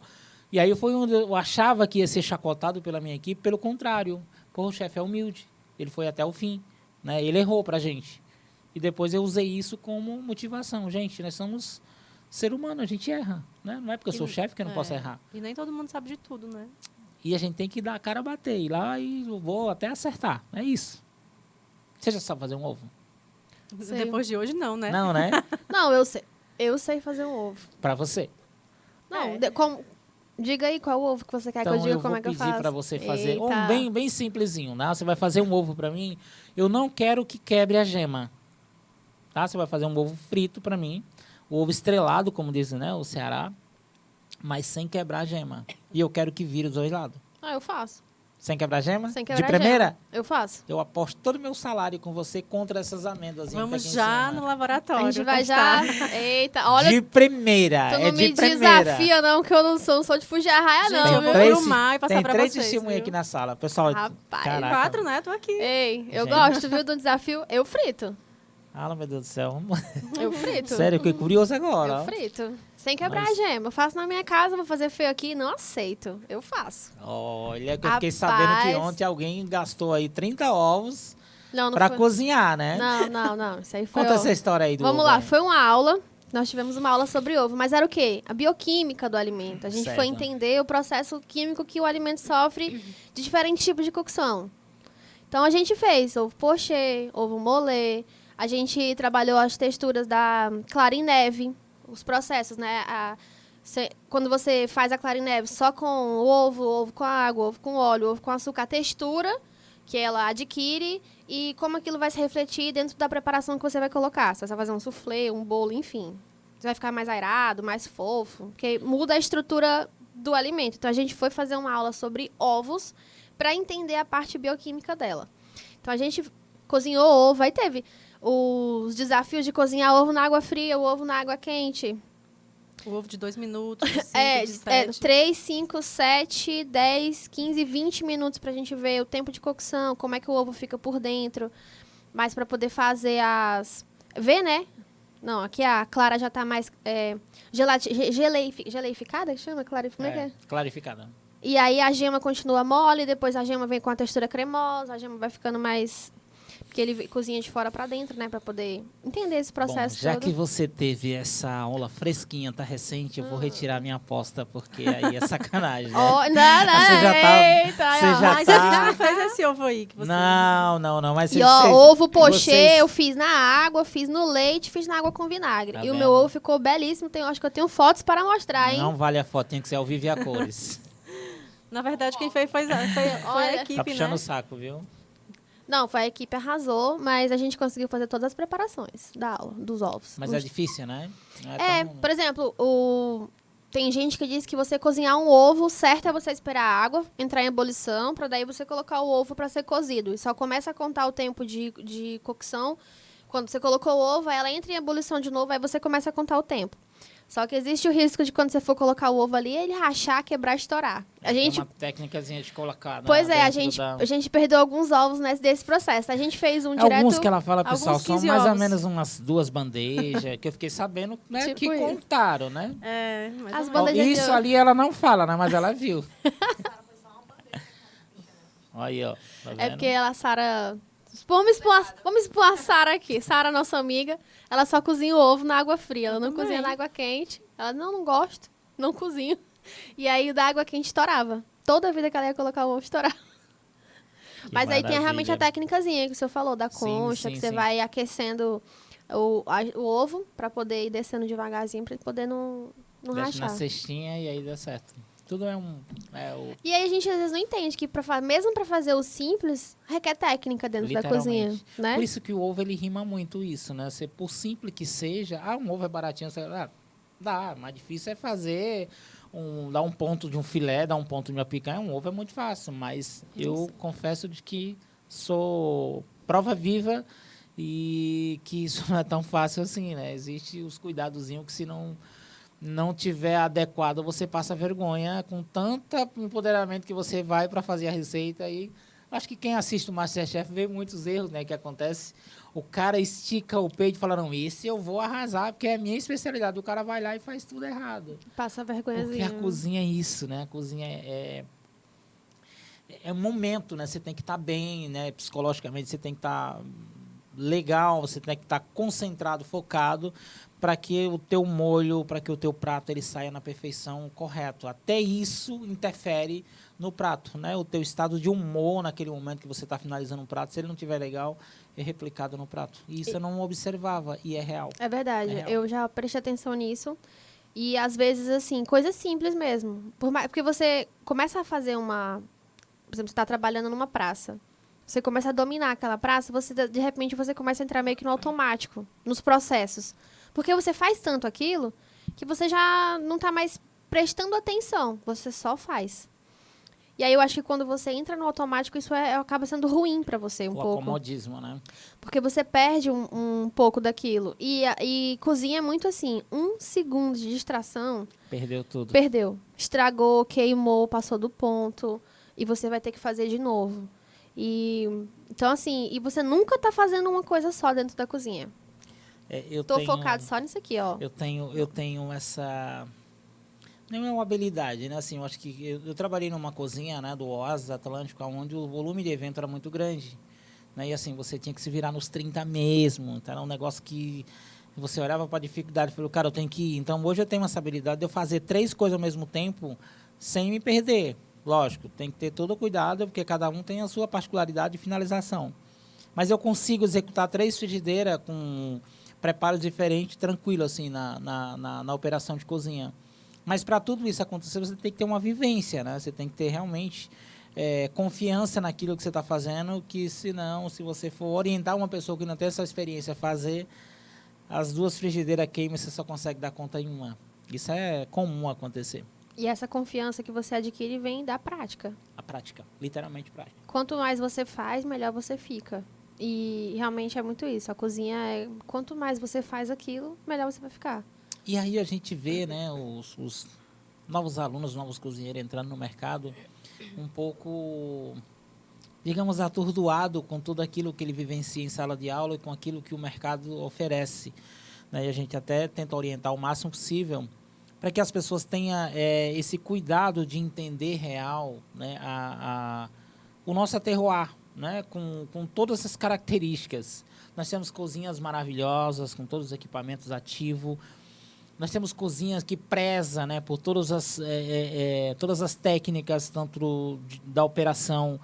E aí foi onde eu achava que ia ser chacotado pela minha equipe. Pelo contrário. Pô, o chefe é humilde. Ele foi até o fim, né? Ele errou pra gente. E depois eu usei isso como motivação. Gente, nós somos ser humano, a gente erra, né? Não é porque eu sou chefe que eu não posso errar. E nem todo mundo sabe de tudo, né? E a gente tem que dar a cara a bater. Ir lá e eu vou até acertar. É isso. Você já sabe fazer um ovo? Sei. Depois de hoje, não, né? Não, né? Não, eu sei. Eu sei fazer um ovo. Pra você. Não, É. diga aí qual ovo que você quer que eu Então diga eu como vou é que eu pedir faço. para você fazer Eita. um bem simplesinho, né? Você vai fazer um ovo para mim. Eu não quero que quebre a gema, tá? Você vai fazer um ovo frito para mim, o ovo estrelado, como dizem, né? O Ceará, mas sem quebrar a gema. E eu quero que vire os dois lados. Ah, eu faço. Sem quebrar a gema? Sem quebrar De a primeira? gema. Eu faço. Eu aposto todo o meu salário com você contra essas amêndoas. Vamos já no laboratório. A gente vai testar. já... Eita, olha, De primeira. tu não é de me primeira. desafia não, que eu não sou de fugir a raia, Gente, não, eu vou viu? três- filmar e passar Tem pra 3 vocês, testemunhas viu? aqui na sala. Pessoal, Rapaz. caraca. 4, né? Tô aqui. Ei, eu Gente. gosto, viu, do desafio. Eu frito. Ah, meu Deus do céu. Eu frito. Sério, eu fiquei curioso agora. Eu ó. frito. Sem quebrar Mas- a gema. Eu faço na minha casa, vou fazer feio aqui, não aceito. Eu faço. Olha, que eu fiquei sabendo que ontem alguém gastou aí 30 ovos Não, não pra foi. cozinhar, né? Não. Isso aí foi... Conta ó. essa história aí do Vamos ovo lá, aí. foi uma aula. Nós tivemos uma aula sobre ovo, mas era o quê? A bioquímica do alimento. A gente Certo. foi entender o processo químico que o alimento sofre de diferentes tipos de cocção. Então a gente fez ovo pochê, ovo molê. A gente trabalhou as texturas da clara em neve, os processos, né? Quando você faz a clara em neve só com o ovo com água, ovo com óleo, ovo com açúcar, a textura que ela adquire e como aquilo vai se refletir dentro da preparação que você vai colocar. Se você vai fazer um soufflé, um bolo, enfim. Você vai ficar mais airado, mais fofo, porque muda a estrutura do alimento. Então, a gente foi fazer uma aula sobre ovos para entender a parte bioquímica dela. Então, a gente cozinhou ovo, aí teve os desafios de cozinhar ovo na água fria, o ovo na água quente. O ovo de 2 minutos, de 5, de 7. 3, 5, 7, 10, 15, 20 minutos pra gente ver o tempo de cocção, como é que o ovo fica por dentro. Mas pra poder fazer ver, né? Não, aqui a clara já tá mais geleificada, chama? Como é que é? Clarificada. E aí a gema continua mole, depois a gema vem com a textura cremosa, a gema vai ficando mais... Porque ele cozinha de fora para dentro, né? Para poder entender esse processo. Bom, já todo. que você teve essa aula fresquinha, tá recente, eu vou retirar minha aposta, porque aí é sacanagem, né? Oh, não, Você já tá... eita, Você já Mas tá... a gente não fez esse ovo aí que você... Não, mas E ovo pochê, eu fiz na água, fiz no leite, fiz na água com vinagre. Tá e o vendo? meu ovo ficou belíssimo. Acho que eu tenho fotos para mostrar, hein? Não vale a foto, tem que ser ao vivo e a cores. Na verdade, quem fez foi a Olha, equipe, Tá puxando né? o saco, viu? Não, foi a equipe arrasou, mas a gente conseguiu fazer todas as preparações da aula, dos ovos. Mas é difícil, né? Não tão- Por exemplo, tem gente que diz que você cozinhar um ovo, certo é você esperar a água entrar em ebulição, para daí você colocar o ovo para ser cozido. E só começa a contar o tempo de cocção quando você colocou o ovo, aí ela entra em ebulição de novo, aí você começa a contar o tempo. Só que existe o risco de quando você for colocar o ovo ali, ele rachar, quebrar, estourar. Tem uma técnicazinha de colocar, né? Pois é, a dentro gente perdeu alguns ovos desse processo. A gente fez um direto... Alguns que ela fala, pessoal, alguns são 15 mais ou ovos. menos umas 2 bandejas, que eu fiquei sabendo, né, Tipo que isso. contaram, né? É, mas As não- bandejas de Isso ovo. ali ela não fala, né? Mas ela viu. Olha aí, ó. Tá É vendo? porque a Sara... Vamos expor a Sara aqui. Sara, nossa amiga, ela só cozinha o ovo na água fria. Ela não Também. cozinha na água quente. Ela, não gosto, não cozinho. E aí, o da água quente estourava. Toda vida que ela ia colocar o ovo, estourava. Que Mas aí tem realmente a maravilha. técnicazinha que o senhor falou, da Sim, concha, sim, que você sim. vai aquecendo o ovo pra poder ir descendo devagarzinho, pra ele poder não Deixa na rachar. cestinha e aí dá certo. Tudo é E aí a gente às vezes não entende que mesmo pra fazer o simples, requer técnica dentro da cozinha, Literalmente. né? Por isso que o ovo, ele rima muito isso, né? Você, por simples que seja, um ovo é baratinho, você, dá, mas difícil é fazer, dar um ponto de um filé, dar um ponto de uma picanha, um ovo é muito fácil, mas eu confesso de que sou prova viva e que isso não é tão fácil assim, né? Existem os cuidadozinhos que se não tiver adequado, você passa vergonha com tanto empoderamento que você vai para fazer a receita. E acho que quem assiste o MasterChef vê muitos erros, né, que acontece. O cara estica o peito e fala, não, esse eu vou arrasar, porque é a minha especialidade. O cara vai lá e faz tudo errado. Passa Porque vergonhazinha. a cozinha é isso, né? A cozinha é um momento, né? Você tem que estar bem, né? Psicologicamente, você tem que estar legal, você tem que estar concentrado, focado, para que o teu molho, para que o teu prato ele saia na perfeição correto. Até isso interfere no prato, né? O teu estado de humor naquele momento que você está finalizando um prato, se ele não estiver legal, é replicado no prato. E isso eu não observava e é real. É verdade, É real. eu já prestei atenção nisso. E às vezes, assim, coisas simples mesmo. Porque você começa a fazer por exemplo, você está trabalhando numa praça. Você começa a dominar aquela praça, de repente você começa a entrar meio que no automático, nos processos. Porque você faz tanto aquilo que você já não está mais prestando atenção, você só faz. E aí eu acho que quando você entra no automático, isso acaba sendo ruim para você um O pouco. acomodismo, né? Porque você perde um pouco daquilo. E cozinha é muito assim, 1 segundo de distração, Perdeu tudo. perdeu. Estragou, queimou, passou do ponto. E você vai ter que fazer de novo. Então, assim, e você nunca tá fazendo uma coisa só dentro da cozinha. Tô focado só nisso aqui, ó. Eu tenho essa... Não é uma habilidade, né? Assim, eu acho que eu trabalhei numa cozinha, né, do Oasis Atlântico, onde o volume de evento era muito grande. Né? E assim, você tinha que se virar nos 30 mesmo. Então, era um negócio que você olhava para a dificuldade e falou, cara, eu tenho que ir. Então, hoje eu tenho essa habilidade de eu fazer 3 coisas ao mesmo tempo sem me perder. Lógico, tem que ter todo o cuidado, porque cada um tem a sua particularidade de finalização. Mas eu consigo executar 3 frigideiras com preparos diferentes, tranquilo, assim, na operação de cozinha. Mas para tudo isso acontecer, você tem que ter uma vivência, né? Você tem que ter realmente confiança naquilo que você está fazendo, que senão, se você for orientar uma pessoa que não tem essa experiência a fazer, as 2 frigideiras queimam e você só consegue dar conta em uma. Isso é comum acontecer. E essa confiança que você adquire vem da prática. A prática, literalmente prática. Quanto mais você faz, melhor você fica. E realmente é muito isso. A cozinha é... Quanto mais você faz aquilo, melhor você vai ficar. E aí a gente vê, né, os novos alunos, novos cozinheiros entrando no mercado um pouco, digamos, atordoado com tudo aquilo que ele vivencia em sala de aula e com aquilo que o mercado oferece. Né? E a gente até tenta orientar o máximo possível para que as pessoas tenham esse cuidado de entender real, né, o nosso terroir, né, com todas essas características. Nós temos cozinhas maravilhosas, com todos os equipamentos ativos. Nós temos cozinhas que prezam, né, por todas as técnicas, tanto da operação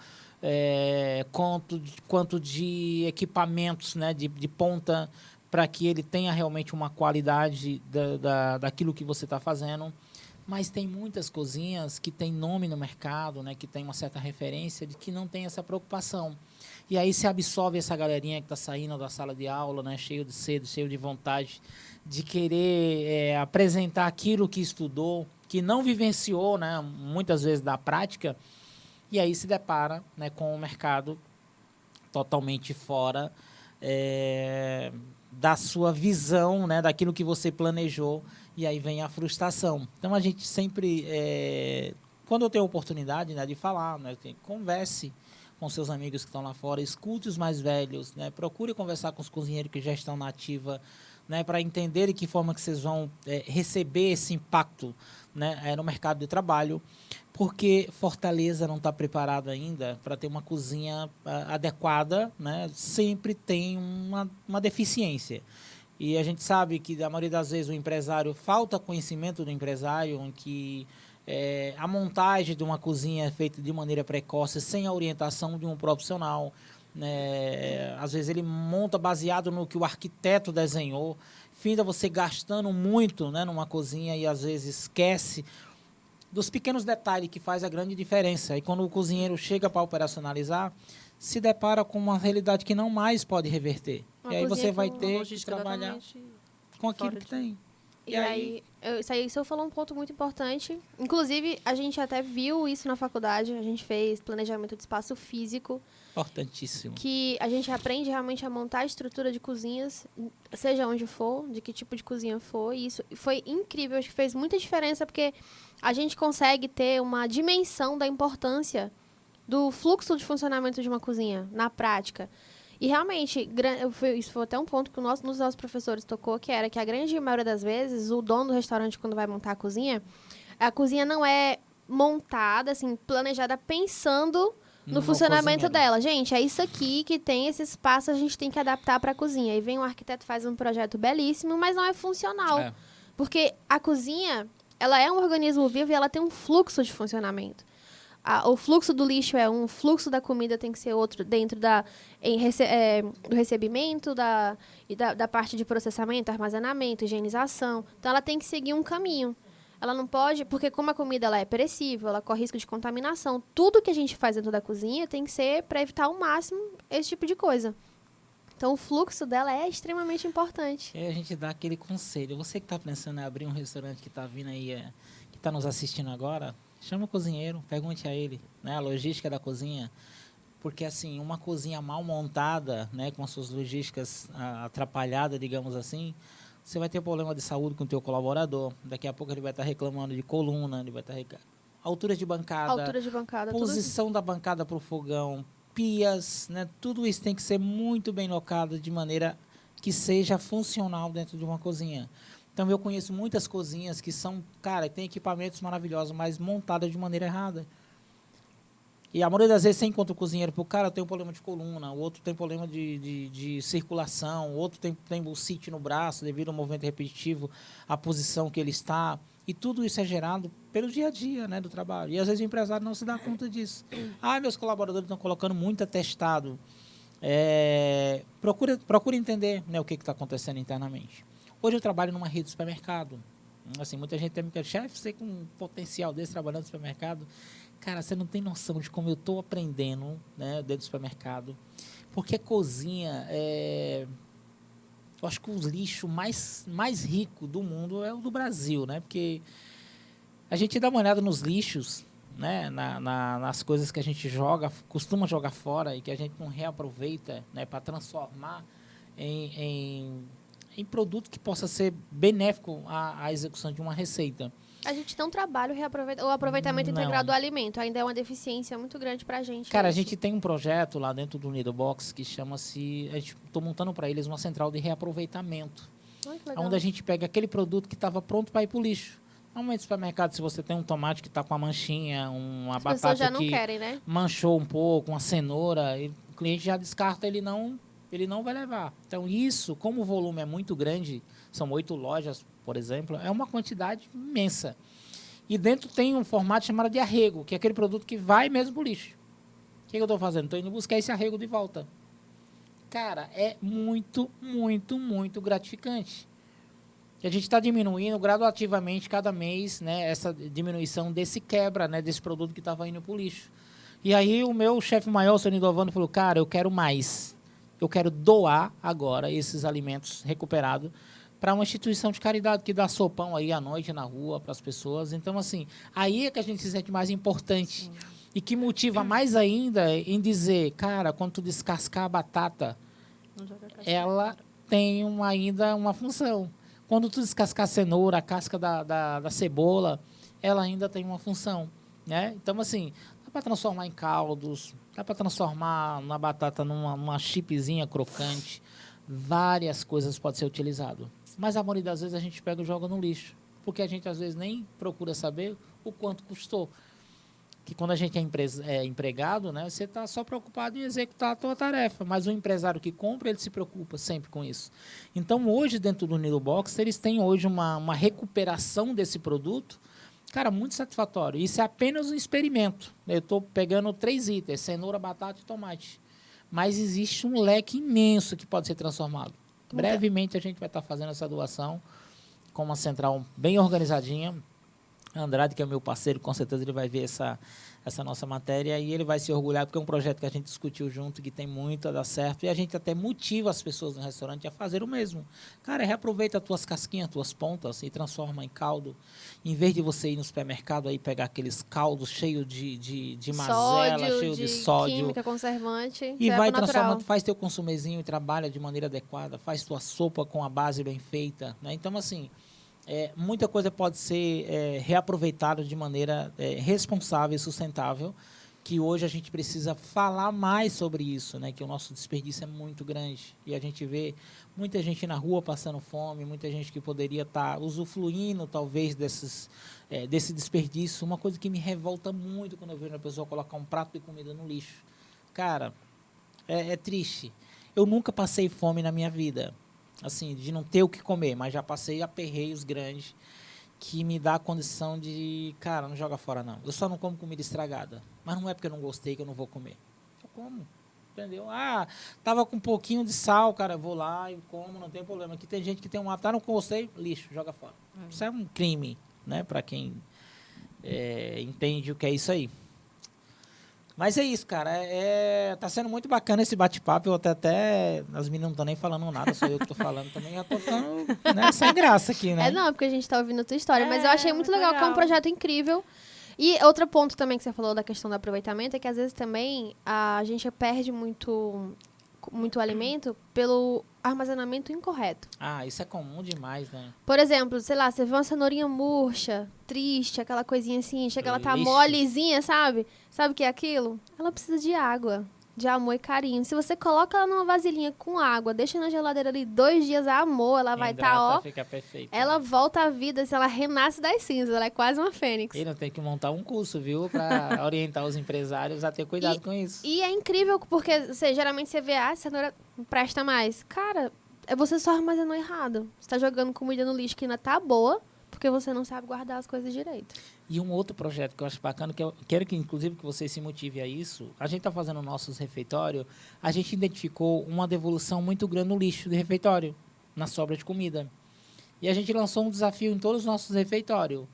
quanto de equipamentos, né, de ponta, para que ele tenha realmente uma qualidade daquilo que você está fazendo. Mas tem muitas cozinhas que têm nome no mercado, né, que tem uma certa referência, de que não tem essa preocupação. E aí se absorve essa galerinha que está saindo da sala de aula, né, cheio de sede, cheio de vontade de querer apresentar aquilo que estudou, que não vivenciou, né, muitas vezes da prática, e aí se depara, né, com o mercado totalmente fora da sua visão, né, daquilo que você planejou, e aí vem a frustração. Então a gente sempre, quando eu tenho a oportunidade, né, de falar, né, converse com seus amigos que estão lá fora, escute os mais velhos, né, procure conversar com os cozinheiros que já estão na ativa, né, para entender de que forma que vocês vão receber esse impacto, né, no mercado de trabalho, porque Fortaleza não está preparado ainda para ter uma cozinha adequada, né, sempre tem uma deficiência. E a gente sabe que, a maioria das vezes, o empresário, falta conhecimento do empresário, em que a montagem de uma cozinha é feita de maneira precoce, sem a orientação de um profissional. Às vezes ele monta baseado no que o arquiteto desenhou, finda você gastando muito, né, numa cozinha, e às vezes esquece dos pequenos detalhes que faz a grande diferença. E quando o cozinheiro chega para operacionalizar, se depara com uma realidade que não mais pode reverter. E aí você vai ter que trabalhar com aquilo que tem. E aí, isso falou um ponto muito importante. Inclusive, a gente até viu isso na faculdade. A gente fez planejamento de espaço físico. Importantíssimo. Que a gente aprende realmente a montar a estrutura de cozinhas, seja onde for, de que tipo de cozinha for. E isso foi incrível. Acho que fez muita diferença, porque a gente consegue ter uma dimensão da importância do fluxo de funcionamento de uma cozinha, na prática. E realmente, isso foi até um ponto que nos nossos professores tocou, que era que a grande maioria das vezes, o dono do restaurante, quando vai montar a cozinha não é montada, assim, planejada pensando no funcionamento dela. Gente, é isso aqui que tem esse espaço, a gente tem que adaptar para a cozinha. E vem um arquiteto, faz um projeto belíssimo, mas não é funcional. Porque a cozinha, ela é um organismo vivo e ela tem um fluxo de funcionamento. O fluxo do lixo é um, o fluxo da comida tem que ser outro, dentro do recebimento, da parte de processamento, armazenamento, higienização. Então, ela tem que seguir um caminho. Ela não pode, porque como a comida ela é perecível, ela corre risco de contaminação, tudo que a gente faz dentro da cozinha tem que ser para evitar ao máximo esse tipo de coisa. Então, o fluxo dela é extremamente importante. A gente dá aquele conselho. Você que está pensando em abrir um restaurante, que está vindo aí, que está nos assistindo agora, chama o cozinheiro, pergunte a ele, né, a logística da cozinha, porque assim, uma cozinha mal montada, né, com as suas logísticas atrapalhadas, digamos assim, você vai ter problema de saúde com o teu colaborador. Daqui a pouco ele vai estar reclamando de coluna, ele vai estar altura de bancada, posição da bancada para o fogão, pias, né, tudo isso tem que ser muito bem locado de maneira que seja funcional dentro de uma cozinha. Então, eu conheço muitas cozinhas que são, cara, tem equipamentos maravilhosos, mas montadas de maneira errada. E a maioria das vezes você encontra o cozinheiro, o cara tem um problema de coluna, o outro tem problema de circulação, o outro tem bursite no braço devido ao movimento repetitivo, a posição que ele está. E tudo isso é gerado pelo dia a dia, né, do trabalho. E às vezes o empresário não se dá conta disso. Meus colaboradores estão colocando muito atestado. Procure entender, né, o que está acontecendo internamente. Hoje eu trabalho numa rede de supermercado. Assim, muita gente tem me perguntado, chefe, você com um potencial desse trabalhando no supermercado, cara, você não tem noção de como eu estou aprendendo, né, dentro do supermercado. Porque a cozinha, eu acho que o lixo mais rico do mundo é o do Brasil, né? Porque a gente dá uma olhada nos lixos, né, nas coisas que a gente costuma jogar fora e que a gente não reaproveita, né, para transformar em produto que possa ser benéfico à execução de uma receita. A gente não trabalha o aproveitamento integral do alimento. Ainda é uma deficiência muito grande para a gente. Cara, a gente tem um projeto lá dentro do Nido Box que chama-se... Estou montando para eles uma central de reaproveitamento. Onde a gente pega aquele produto que estava pronto para ir para o lixo. Normalmente no supermercado, se você tem um tomate que está com a manchinha, uma batata já não que querem, né? manchou um pouco, uma cenoura, o cliente já descarta, ele não vai levar. Então, isso, como o volume é muito grande, são 8 lojas, por exemplo, é uma quantidade imensa. E dentro tem um formato chamado de arrego, que é aquele produto que vai mesmo para o lixo. O que eu estou fazendo? Estou indo buscar esse arrego de volta. Cara, é muito, muito, muito gratificante. E a gente está diminuindo gradativamente cada mês, né, essa diminuição desse quebra, né, desse produto que estava indo para o lixo. E aí o meu chefe maior, o Sr. Nidovando, falou, cara, eu quero mais. Eu quero doar agora esses alimentos recuperados para uma instituição de caridade que dá sopão aí à noite na rua para as pessoas. Então, assim, aí é que a gente se sente mais importante. E que motiva mais ainda em dizer, cara, quando tu descascar a batata, ela tem ainda uma função. Quando tu descascar a cenoura, a casca da cebola, ela ainda tem uma função, né? Então, assim, dá para transformar em caldos, dá para transformar na batata numa chipzinha crocante. Várias coisas podem ser utilizadas. Mas a maioria das vezes a gente pega e joga no lixo. Porque a gente, às vezes, nem procura saber o quanto custou. Que quando a gente é empregado, né, você está só preocupado em executar a tua tarefa, mas o empresário que compra, ele se preocupa sempre com isso. Então, hoje, dentro do Nido Box, eles têm hoje uma recuperação desse produto, cara, muito satisfatório. Isso é apenas um experimento. Eu estou pegando 3 itens, cenoura, batata e tomate. Mas existe um leque imenso que pode ser transformado. Brevemente, a gente vai estar fazendo essa doação com uma central bem organizadinha. Andrade, que é o meu parceiro, com certeza ele vai ver essa nossa matéria e ele vai se orgulhar, porque é um projeto que a gente discutiu junto, que tem muito a dar certo, e a gente até motiva as pessoas no restaurante a fazer o mesmo. Cara, reaproveita as tuas casquinhas, as tuas pontas e transforma em caldo. Em vez de você ir no supermercado aí pegar aqueles caldos cheios de mazela, cheio de sódio, química, conservante, e vai transformando, faz teu consumezinho e trabalha de maneira adequada, faz tua sopa com a base bem feita, né? Então, assim, muita coisa pode ser reaproveitada de maneira responsável e sustentável, que hoje a gente precisa falar mais sobre isso, né? Que o nosso desperdício é muito grande. E a gente vê muita gente na rua passando fome, muita gente que poderia estar usufruindo, talvez, desse desperdício. Uma coisa que me revolta muito quando eu vejo uma pessoa colocar um prato de comida no lixo. Cara, é triste. Eu nunca passei fome na minha vida, assim, de não ter o que comer, mas já passei aperreios grandes que me dá a condição de, cara, não joga fora não. Eu só não como comida estragada, mas não é porque eu não gostei que eu não vou comer. Eu como, entendeu? Tava com um pouquinho de sal, cara, eu vou lá e como, não tem problema. Aqui tem gente que tem não gostei, lixo, joga fora. Isso é um crime, né, para quem entende o que é isso aí. Mas é isso, cara. Tá sendo muito bacana esse bate-papo. Eu até as meninas não estão nem falando nada, sou eu que estou falando também. Já tô ficando, né, sem graça aqui, né? Não, é porque a gente está ouvindo a tua história. Mas eu achei muito legal, que é um projeto incrível. E outro ponto também que você falou da questão do aproveitamento é que, às vezes, também a gente perde muito alimento pelo armazenamento incorreto. Isso é comum demais, né? Por exemplo, sei lá, você vê uma cenourinha murcha, triste, aquela coisinha assim, chega, ela tá molezinha, sabe? Sabe o que é aquilo? Ela precisa de água, de amor e carinho. Se você coloca ela numa vasilhinha com água, deixa na geladeira ali 2 dias, amor, ela vai estar, fica perfeita. Ela volta à vida, ela renasce das cinzas, ela é quase uma fênix. E não tem que montar um curso, viu? Para orientar os empresários a ter cuidado com isso. E é incrível, porque geralmente você vê, a cenoura não presta mais. Cara, você só armazenou errado. Você tá jogando comida no lixo que ainda tá boa, porque você não sabe guardar as coisas direito. E um outro projeto que eu acho bacana, que eu quero que, inclusive, que vocês se motivem a isso, a gente está fazendo nossos refeitórios, a gente identificou uma devolução muito grande no lixo de refeitório, na sobra de comida. E a gente lançou um desafio em todos os nossos refeitórios,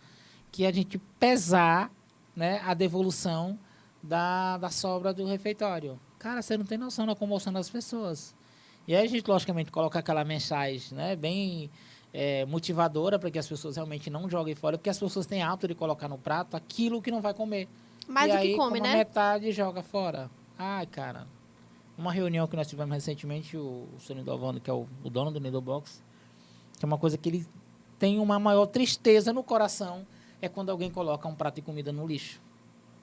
que é a gente pesar, né, a devolução da sobra do refeitório. Cara, você não tem noção da comoção das pessoas. E aí a gente, logicamente, coloca aquela mensagem, né, bem motivadora para que as pessoas realmente não joguem fora, porque as pessoas têm hábito de colocar no prato aquilo que não vai comer. Mais e do que aí, come, como a né? metade joga fora. Ai, cara. Uma reunião que nós tivemos recentemente, o seu Nidovando, que é o dono do Nido Box, que é uma coisa que ele tem uma maior tristeza no coração, é quando alguém coloca um prato de comida no lixo.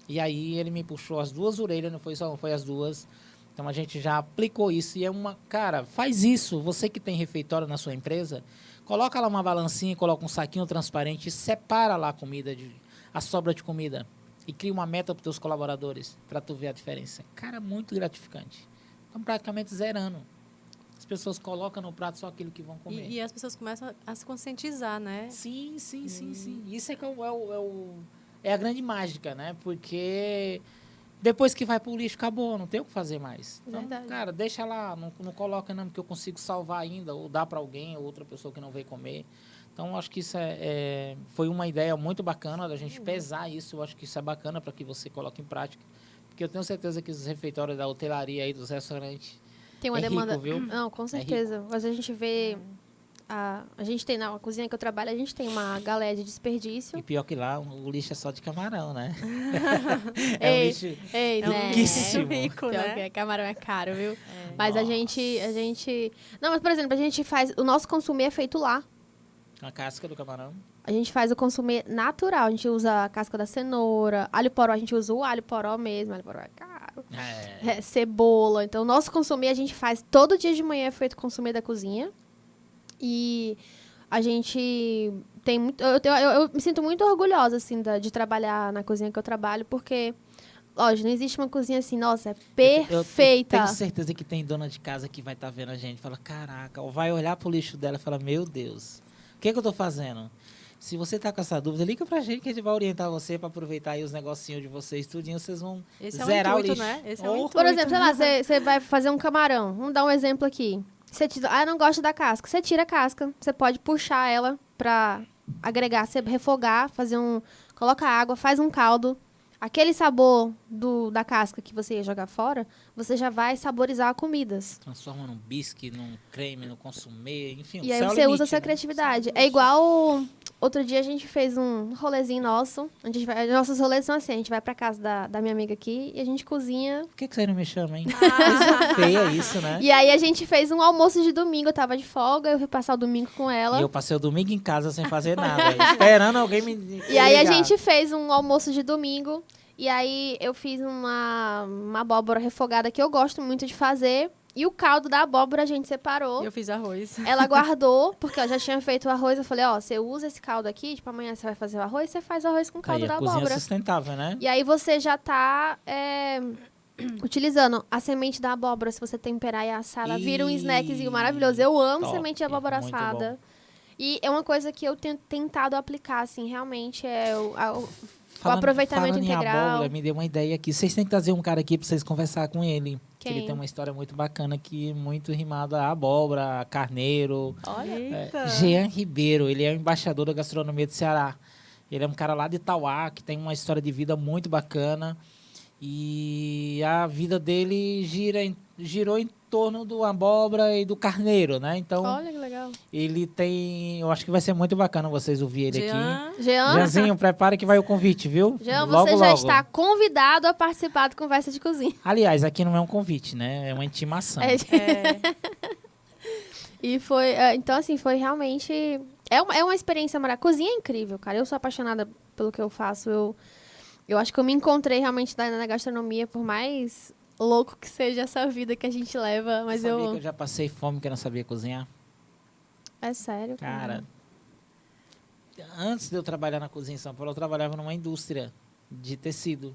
E aí ele me puxou as duas orelhas, não foi só uma, foi as duas. Então a gente já aplicou isso e é uma... Cara, faz isso. Você que tem refeitório na sua empresa, coloca lá uma balancinha, coloca um saquinho transparente e separa lá a comida, a sobra de comida. E cria uma meta para os teus colaboradores, para tu ver a diferença. Cara, muito gratificante. Estão praticamente zerando. As pessoas colocam no prato só aquilo que vão comer. E as pessoas começam a se conscientizar, né? Sim. Isso é que é a grande mágica, né? Porque depois que vai pro lixo, acabou, não tem o que fazer mais. Então, Verdade. cara, deixa lá, não coloca não, porque eu consigo salvar ainda, ou dar para alguém, ou outra pessoa que não veio comer. Então, acho que isso foi uma ideia muito bacana da gente pesar isso. Eu acho que isso é bacana para que você coloque em prática. Porque eu tenho certeza que os refeitórios da hotelaria aí, dos restaurantes, Tem uma é demanda. rico, viu? Não, com certeza. Mas a gente vê. A gente tem na cozinha que eu trabalho, a gente tem uma galera de desperdício. E pior que lá, o lixo é só de camarão, né? Ei, um lixo né? riquíssimo. É rico, Pior né? que camarão é caro, viu? Mas a gente. Não, mas, por exemplo, a gente faz. O nosso consumir é feito lá. A casca do camarão. A gente faz o consumir natural. A gente usa a casca da cenoura. Alho poró, a gente usa o alho poró mesmo. Alho poró é caro. Cebola. Então, o nosso consumir a gente faz todo dia de manhã, é feito consumir da cozinha. E a gente tem muito... Eu me sinto muito orgulhosa, assim, de trabalhar na cozinha que eu trabalho, porque, lógico, não existe uma cozinha assim, nossa, é perfeita. Eu tenho certeza que tem dona de casa que vai estar vendo a gente e fala, caraca, ou vai olhar pro lixo dela e fala, meu Deus, o que eu tô fazendo? Se você tá com essa dúvida, liga pra gente que a gente vai orientar você para aproveitar aí os negocinhos de vocês, tudinho, vocês vão zerar o o intuito, lixo. né? Esse é o intuito. Por exemplo, sei lá, você vai fazer um camarão. Vamos dar um exemplo aqui. Eu não gosto da casca. Você tira a casca. Você pode puxar ela pra agregar, você refogar, coloca água, faz um caldo. Aquele sabor da casca que você ia jogar fora, você já vai saborizar comidas. Transforma num bisque, num creme, num consumê, enfim. E aí você usa a sua criatividade. É igual... Outro dia a gente fez um rolezinho nosso. Nossos rolês são assim, a gente vai pra casa da minha amiga aqui e a gente cozinha. Por que você não me chama, hein? Isso é feia isso, né? E aí a gente fez um almoço de domingo, eu tava de folga, eu fui passar o domingo com ela. E eu passei o domingo em casa sem fazer nada, esperando alguém me E aí a ligar. gente fez um almoço de domingo. E aí eu fiz uma abóbora refogada que eu gosto muito de fazer. E o caldo da abóbora a gente separou. Eu fiz arroz. Ela guardou, porque eu já tinha feito o arroz. Eu falei, você usa esse caldo aqui, tipo, amanhã você vai fazer o arroz, você faz o arroz com o caldo Aí, da a cozinha abóbora. sustentável, né? E aí você já tá utilizando a semente da abóbora, se você temperar e assar, ela vira um snackzinho maravilhoso. Eu amo Top, semente de abóbora muito assada. bom. E é uma coisa que eu tenho tentado aplicar, assim, realmente é o Falando- aproveitamento falando em integral. abóbora, me deu uma ideia aqui. Vocês têm que trazer um cara aqui para vocês conversar com ele. Que Quem? ele tem uma história muito bacana aqui, muito rimada a abóbora, a carneiro. Olha. Eita. Jean Ribeiro, ele é o embaixador da gastronomia do Ceará. Ele é um cara lá de Itauá, que tem uma história de vida muito bacana. E a vida dele girou em torno do abóbora e do carneiro, né? Então, Olha que legal. ele tem... Eu acho que vai ser muito bacana vocês ouvirem ele aqui. Jean, Jean, Jeanzinho, prepare que vai o convite, viu? Jean, Logo, você já logo. está convidado a participar do Conversa de Cozinha. Aliás, aqui não é um convite, né? É uma intimação. E foi... Então, assim, foi realmente... É uma experiência maravilhosa. Cozinha é incrível, cara. Eu sou apaixonada pelo que eu faço. Eu acho que eu me encontrei realmente na gastronomia, por mais louco que seja essa vida que a gente leva. Mas Sabia que eu já passei fome porque eu não sabia cozinhar? É sério, Cara, antes de eu trabalhar na cozinha em São Paulo, eu trabalhava numa indústria de tecido.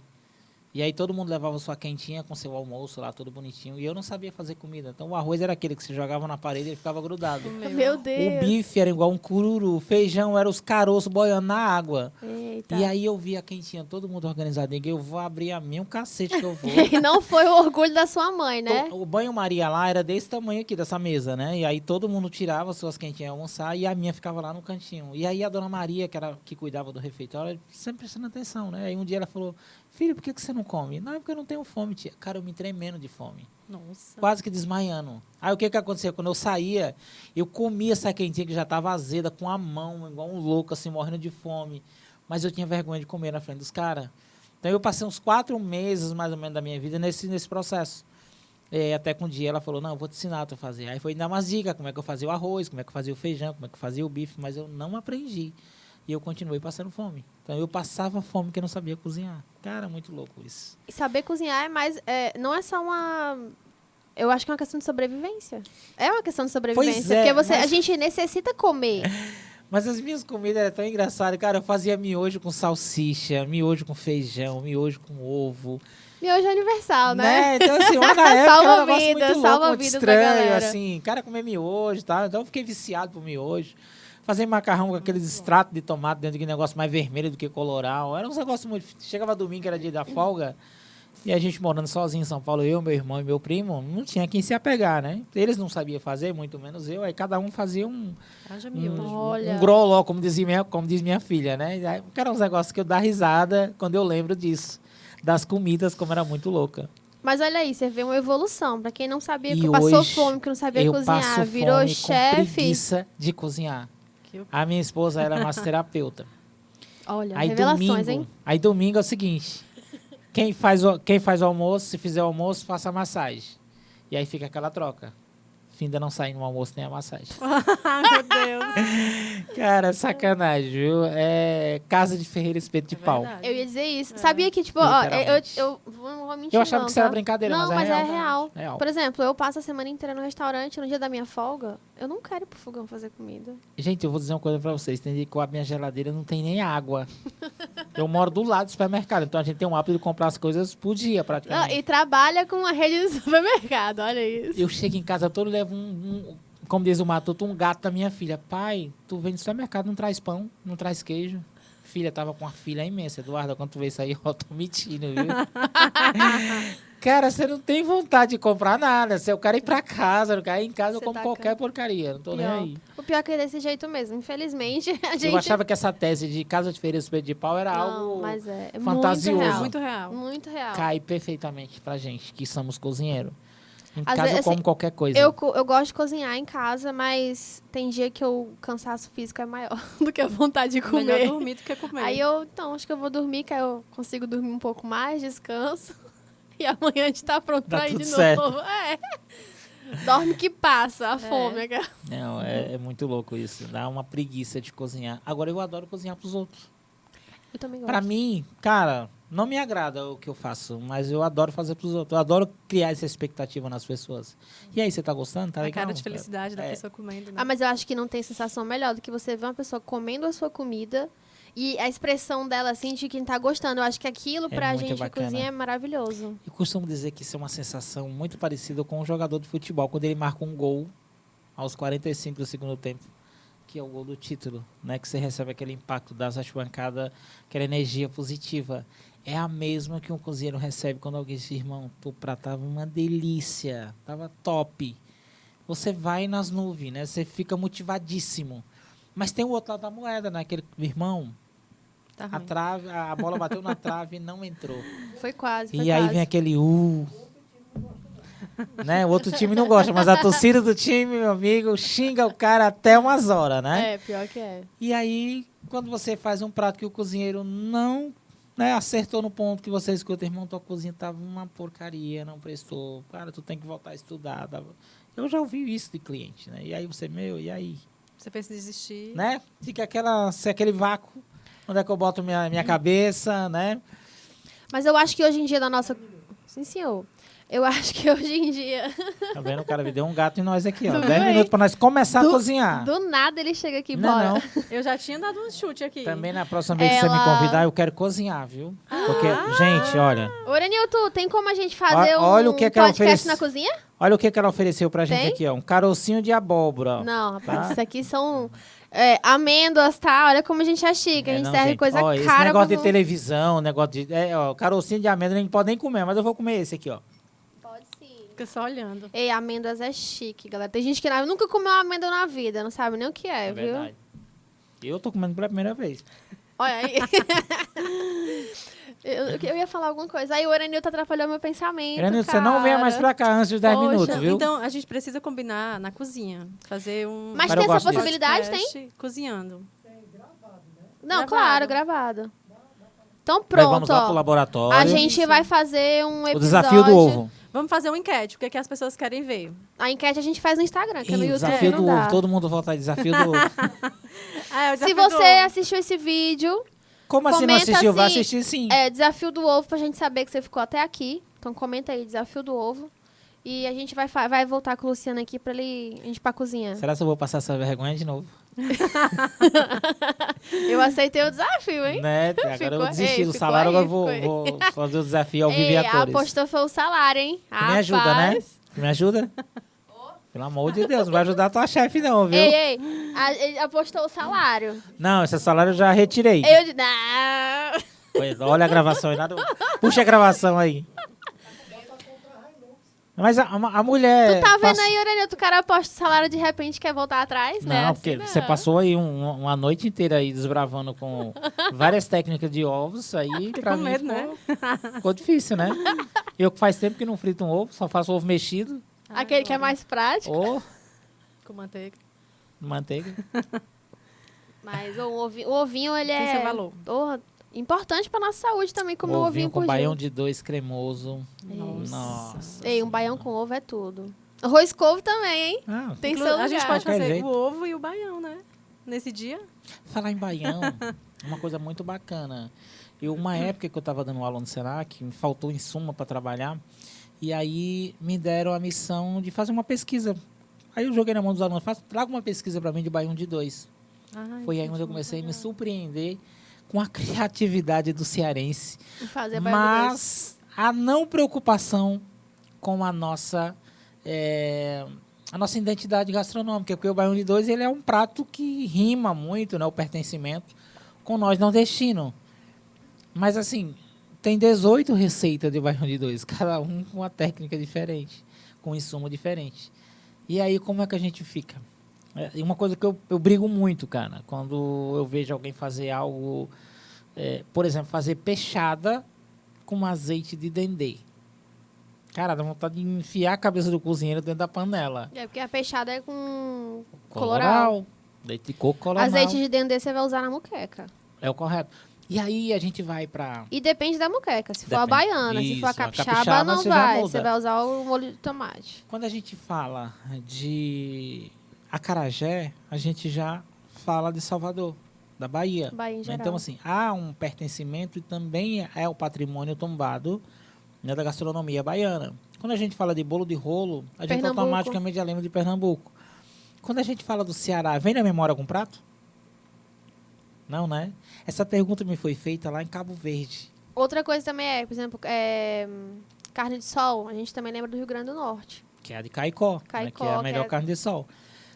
E aí todo mundo levava sua quentinha com seu almoço lá, todo bonitinho. E eu não sabia fazer comida. Então o arroz era aquele que se jogava na parede e ele ficava grudado. Meu Deus. O bife era igual um cururu. O feijão era os caroços boiando na água. Eita. E aí eu vi a quentinha, todo mundo organizadinho. Eu vou abrir a minha, um cacete que eu vou. E não foi o orgulho da sua mãe, né? O banho-maria lá era desse tamanho aqui, dessa mesa, né? E aí todo mundo tirava suas quentinhas a almoçar e a minha ficava lá no cantinho. E aí a dona Maria, que cuidava do refeitório, sempre prestando atenção, né? Aí um dia ela falou, filho, por que você não come? Não, é porque eu não tenho fome, tia. Cara, eu me tremendo de fome. Nossa. Quase que desmaiando. Aí o que aconteceu? Quando eu saía, eu comia essa quentinha que já estava azeda com a mão, igual um louco, assim, morrendo de fome. Mas eu tinha vergonha de comer na frente dos caras. Então eu passei uns 4 meses, mais ou menos, da minha vida nesse processo. Até que um dia ela falou, não, eu vou te ensinar a fazer. Aí foi dar umas dicas, como é que eu fazia o arroz, como é que eu fazia o feijão, como é que eu fazia o bife, mas eu não aprendi. E eu continuei passando fome. Então, eu passava fome porque eu não sabia cozinhar. Cara, muito louco isso. E saber cozinhar é mais... não é só uma... Eu acho que é uma questão de sobrevivência. É uma questão de sobrevivência. Pois é, porque a gente necessita comer. Mas as minhas comidas eram tão engraçadas. Cara, eu fazia miojo com salsicha, miojo com feijão, miojo com ovo. Miojo é universal, né? Então, assim, na época era um negócio muito louco, muito vidas estranho, assim. Cara, comer miojo e tal. Então, eu fiquei viciado por miojo. Fazer macarrão com aqueles extratos de tomate dentro de um negócio mais vermelho do que coloral. Era uns negócios muito... Chegava domingo, que era dia da folga, e a gente morando sozinho em São Paulo, eu, meu irmão e meu primo, não tinha quem se apegar, né? Eles não sabiam fazer, muito menos eu. Aí cada um fazia um groló, como diz minha filha, né? Aí, cara, uns negócios que eu dou risada quando eu lembro disso. Das comidas, como era muito louca. Mas olha aí, você vê uma evolução. Pra quem não sabia, E que passou hoje, fome, que não sabia eu cozinhar, passo virou fome chefe. Com preguiça de cozinhar. A minha esposa era massoterapeuta. Olha, revelações, hein? Aí domingo é o seguinte, quem faz o almoço, se fizer o almoço, faça a massagem. E aí fica aquela troca. Ainda não sai no almoço nem a massagem. Meu Deus. Cara, sacanagem, viu? É casa de ferreira, espeto de pau. Eu ia dizer isso. Sabia que, tipo, eu não vou mentir. Eu achava que isso era brincadeira, não, mas é real. real. Por exemplo, eu passo a semana inteira no restaurante, no dia da minha folga, eu não quero ir pro fogão fazer comida. Gente, eu vou dizer uma coisa pra vocês. Tem dia que a minha geladeira não tem nem água. Eu moro do lado do supermercado, então a gente tem um hábito de comprar as coisas por dia, praticamente. Não, e trabalha com uma rede de supermercado, olha isso. Eu chego em casa todo, levo como diz o Matuto, um gato da minha filha. Pai, tu vem do supermercado, não traz pão, não traz queijo. Filha, tava com uma filha imensa. Eduardo, quando tu vê isso aí, eu tô mentindo, viu? Cara, você não tem vontade de comprar nada. Eu quero ir pra casa, eu quero ir em casa, eu como qualquer porcaria. Não tô nem aí. O pior é que é desse jeito mesmo. Infelizmente, a gente... Eu achava que essa tese de casa de feira de pau era algo fantasioso. Muito real. Muito real. Cai perfeitamente pra gente, que somos cozinheiros. Em Às casa vezes, eu como assim, qualquer coisa. Eu gosto de cozinhar em casa, mas tem dia que o cansaço físico é maior do que a vontade de comer. Melhor dormir do que comer. Aí acho que eu vou dormir, que aí eu consigo dormir um pouco mais, descanso. E amanhã a gente tá pronto pra ir de novo. Dorme que passa a fome. Cara. Não, é muito louco isso. Dá uma preguiça de cozinhar. Agora, eu adoro cozinhar pros outros. Eu também gosto. Pra mim, cara, não me agrada o que eu faço, mas eu adoro fazer pros outros. Eu adoro criar essa expectativa nas pessoas. E aí, você tá gostando? Tá legal? A cara de felicidade da pessoa comendo, né? Mas eu acho que não tem sensação melhor do que você ver uma pessoa comendo a sua comida e a expressão dela, assim, de quem tá gostando. Eu acho que aquilo pra gente que cozinha é maravilhoso. Eu costumo dizer que isso é uma sensação muito parecida com um jogador de futebol, quando ele marca um gol aos 45 do segundo tempo, que é o gol do título, né? Que você recebe aquele impacto das arquibancadas, aquela energia positiva. É a mesma que um cozinheiro recebe quando alguém diz, irmão, teu prato tava uma delícia, tava top. Você vai nas nuvens, né? Você fica motivadíssimo. Mas tem o outro lado da moeda, né? Aquele, irmão, a bola bateu na trave e não entrou. Foi quase, E aí vem aquele né? O outro time não gosta, mas a torcida do time, meu amigo, xinga o cara até umas horas, né? É, pior que é. E aí, quando você faz um prato que o cozinheiro não, né, acertou no ponto que você escuta, irmão, tua cozinha tava uma porcaria, não prestou. Cara, tu tem que voltar a estudar. Eu já ouvi isso de cliente, né? E aí você, e aí? Você pensa em desistir. Né? Fica aquele vácuo, onde é que eu boto minha cabeça, né? Mas eu acho que hoje em dia da nossa... Sim, senhor. Eu acho que hoje em dia... Tá vendo? O cara me deu um gato em nós aqui, ó. 10 minutos pra nós começar a cozinhar. Do nada ele chega aqui, bora. Não. Eu já tinha dado um chute aqui. Também na próxima vez que você me convidar, eu quero cozinhar, viu? Porque, gente, olha... Ô, Renilton, tem como a gente fazer olha o que podcast na cozinha? Olha o que ela ofereceu pra gente aqui, ó. Um carocinho de abóbora. Não, rapaz, isso aqui são... amêndoas, tá? Olha como a gente é chique. A gente serve gente, coisa cara. Esse negócio de televisão, negócio de... carocinho de amêndoa, a gente pode nem comer, mas eu vou comer esse aqui, ó. Pode sim. Fica só olhando. Ei, amêndoas é chique, galera. Tem gente que nunca comeu uma amêndoa na vida, não sabe nem o que é, viu? Verdade. Eu tô comendo pela primeira vez. Olha aí. Eu ia falar alguma coisa. Aí o Erenilton atrapalhou meu pensamento, Erenilton, você não venha mais pra cá antes de 10 Poxa, minutos, viu? Então, a gente precisa combinar na cozinha. Fazer um Mas Cara, tem eu essa gosto disso. possibilidade, tem? podcast cozinhando. Não, Gravado. claro, gravado. Então Aí vamos pronto, lá pro ó. laboratório. A gente vai fazer um episódio... O desafio do ovo. Vamos fazer uma enquete. O que, é que as pessoas querem ver? A enquete a gente faz no Instagram, que no Ih, YouTube desafio não do dá. ovo. Todo mundo volta aí. Desafio do ovo. Ah, é o Se desafio do você ovo. assistiu esse vídeo, Como assim não comenta assistiu? Vai assim, assistir sim. desafio do ovo pra gente saber que você ficou até aqui. Então comenta aí, desafio do ovo. E a gente vai voltar com o Luciano aqui pra ele a gente ir pra cozinha. Será que eu vou passar essa vergonha de novo? Eu aceitei o desafio, hein? Né? Agora eu Ficou- vou desistir ei, do ficou salário, aí, agora eu ficou vou fazer o desafio ao vivo e Ei, a a cores. aposta foi o salário, hein? Me ajuda, né? Rapaz. Me ajuda? Pelo amor de Deus, não vai ajudar a tua chefe não, viu? Ei, ele apostou o salário. Não, esse salário eu já retirei. Eu disse, não. Pois, olha a gravação aí. Puxa a gravação aí. Mas a mulher... Tu tá vendo passou- aí, Oranilton, o cara aposta o salário de repente quer voltar atrás, né? Não, Assim porque não. você passou aí uma noite inteira aí desbravando com várias técnicas de ovos, aí Fiquei pra com mim medo, ficou difícil, né? Eu que faz tempo que não frito um ovo, só faço ovo mexido Aquele que é mais prático. ou Com manteiga. manteiga. Mas o ovinho, ele Tem é seu valor. importante pra nossa saúde também, comer um ovinho com por baião dia. de 2 cremoso. Nossa. Nossa. Ei, um baião com ovo é tudo. Arroz com ovo também, hein? Ah, Tem Inclu- seu a gente lugar. pode Qualquer fazer jeito. o ovo e o baião, né? Nesse dia. falar em baião, uma coisa muito bacana. Uma época que eu estava dando aula no Senac, me faltou insumo para trabalhar, e aí me deram a missão de fazer uma pesquisa. Aí eu joguei na mão dos alunos, traga uma pesquisa para mim de baião de 2. Ai, Foi aí onde eu comecei a me surpreender com a criatividade do cearense, Fazer baião de dois. mas a não preocupação com a nossa identidade gastronômica, porque o baião de 2 ele é um prato que rima muito, né, o pertencimento com nós nordestinos. Mas assim, tem 18 receitas de baião de 2, cada um com uma técnica diferente, com um insumo diferente. E aí como é que a gente fica? E uma coisa que eu brigo muito, cara, quando eu vejo alguém fazer algo, por exemplo, fazer peixada com azeite de dendê. Cara, dá vontade de enfiar a cabeça do cozinheiro dentro da panela. É porque a peixada é com Coloral. Leite de coco colorau. azeite de dendê você vai usar na moqueca. É o correto. E aí a gente vai pra... E depende da moqueca. Se for a Depende. baiana, se for a Isso, a capixaba, capixaba não você já vai. muda. Você vai usar o molho de tomate. Quando a gente fala de acarajé, a gente já fala de Salvador, da Bahia. Bahia em geral. Então, assim, há um pertencimento e também é o patrimônio tombado, né, da gastronomia baiana. Quando a gente fala de bolo de rolo, a gente Pernambuco. automaticamente já lembra de Pernambuco. Quando a gente fala do Ceará, vem na memória com prato? Não, né? Essa pergunta me foi feita lá em Cabo Verde. Outra coisa também por exemplo, carne de sol. A gente também lembra do Rio Grande do Norte. Que é a de Caicó, né, Caicó, que é a que melhor é- carne de sol.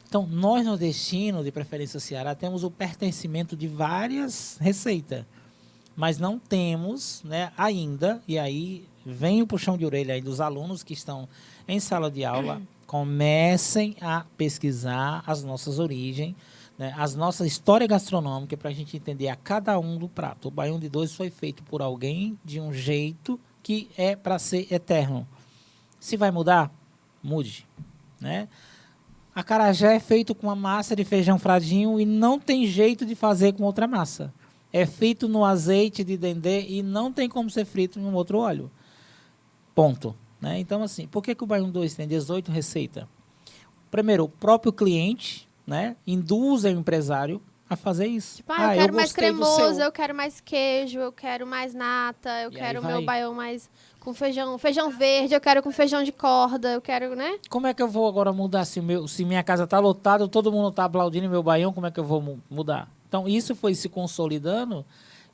Então, nós nordestinos, de preferência Ceará, temos o pertencimento de várias receitas, mas não temos, né, ainda, e aí vem o puxão de orelha aí dos alunos que estão em sala de aula, comecem a pesquisar as nossas origens, né, as nossas histórias gastronômicas, para a gente entender a cada um do prato. O baião de 2 foi feito por alguém de um jeito que é para ser eterno. Se vai mudar, mude, né? Acarajé é feito com uma massa de feijão fradinho e não tem jeito de fazer com outra massa. É feito no azeite de dendê e não tem como ser frito em um outro óleo. Ponto. Né? Então, assim, por que o Baião 2 tem 18 receitas? Primeiro, o próprio cliente, né, induz o empresário a fazer isso. Tipo, eu quero mais gostei do cremoso, seu. eu quero mais queijo, eu quero mais nata, eu E quero aí o meu vai. baião mais com feijão verde, eu quero com feijão de corda, eu quero, né? Como é que eu vou agora mudar se minha casa está lotada, todo mundo está aplaudindo meu baião, como é que eu vou mudar? Então, isso foi se consolidando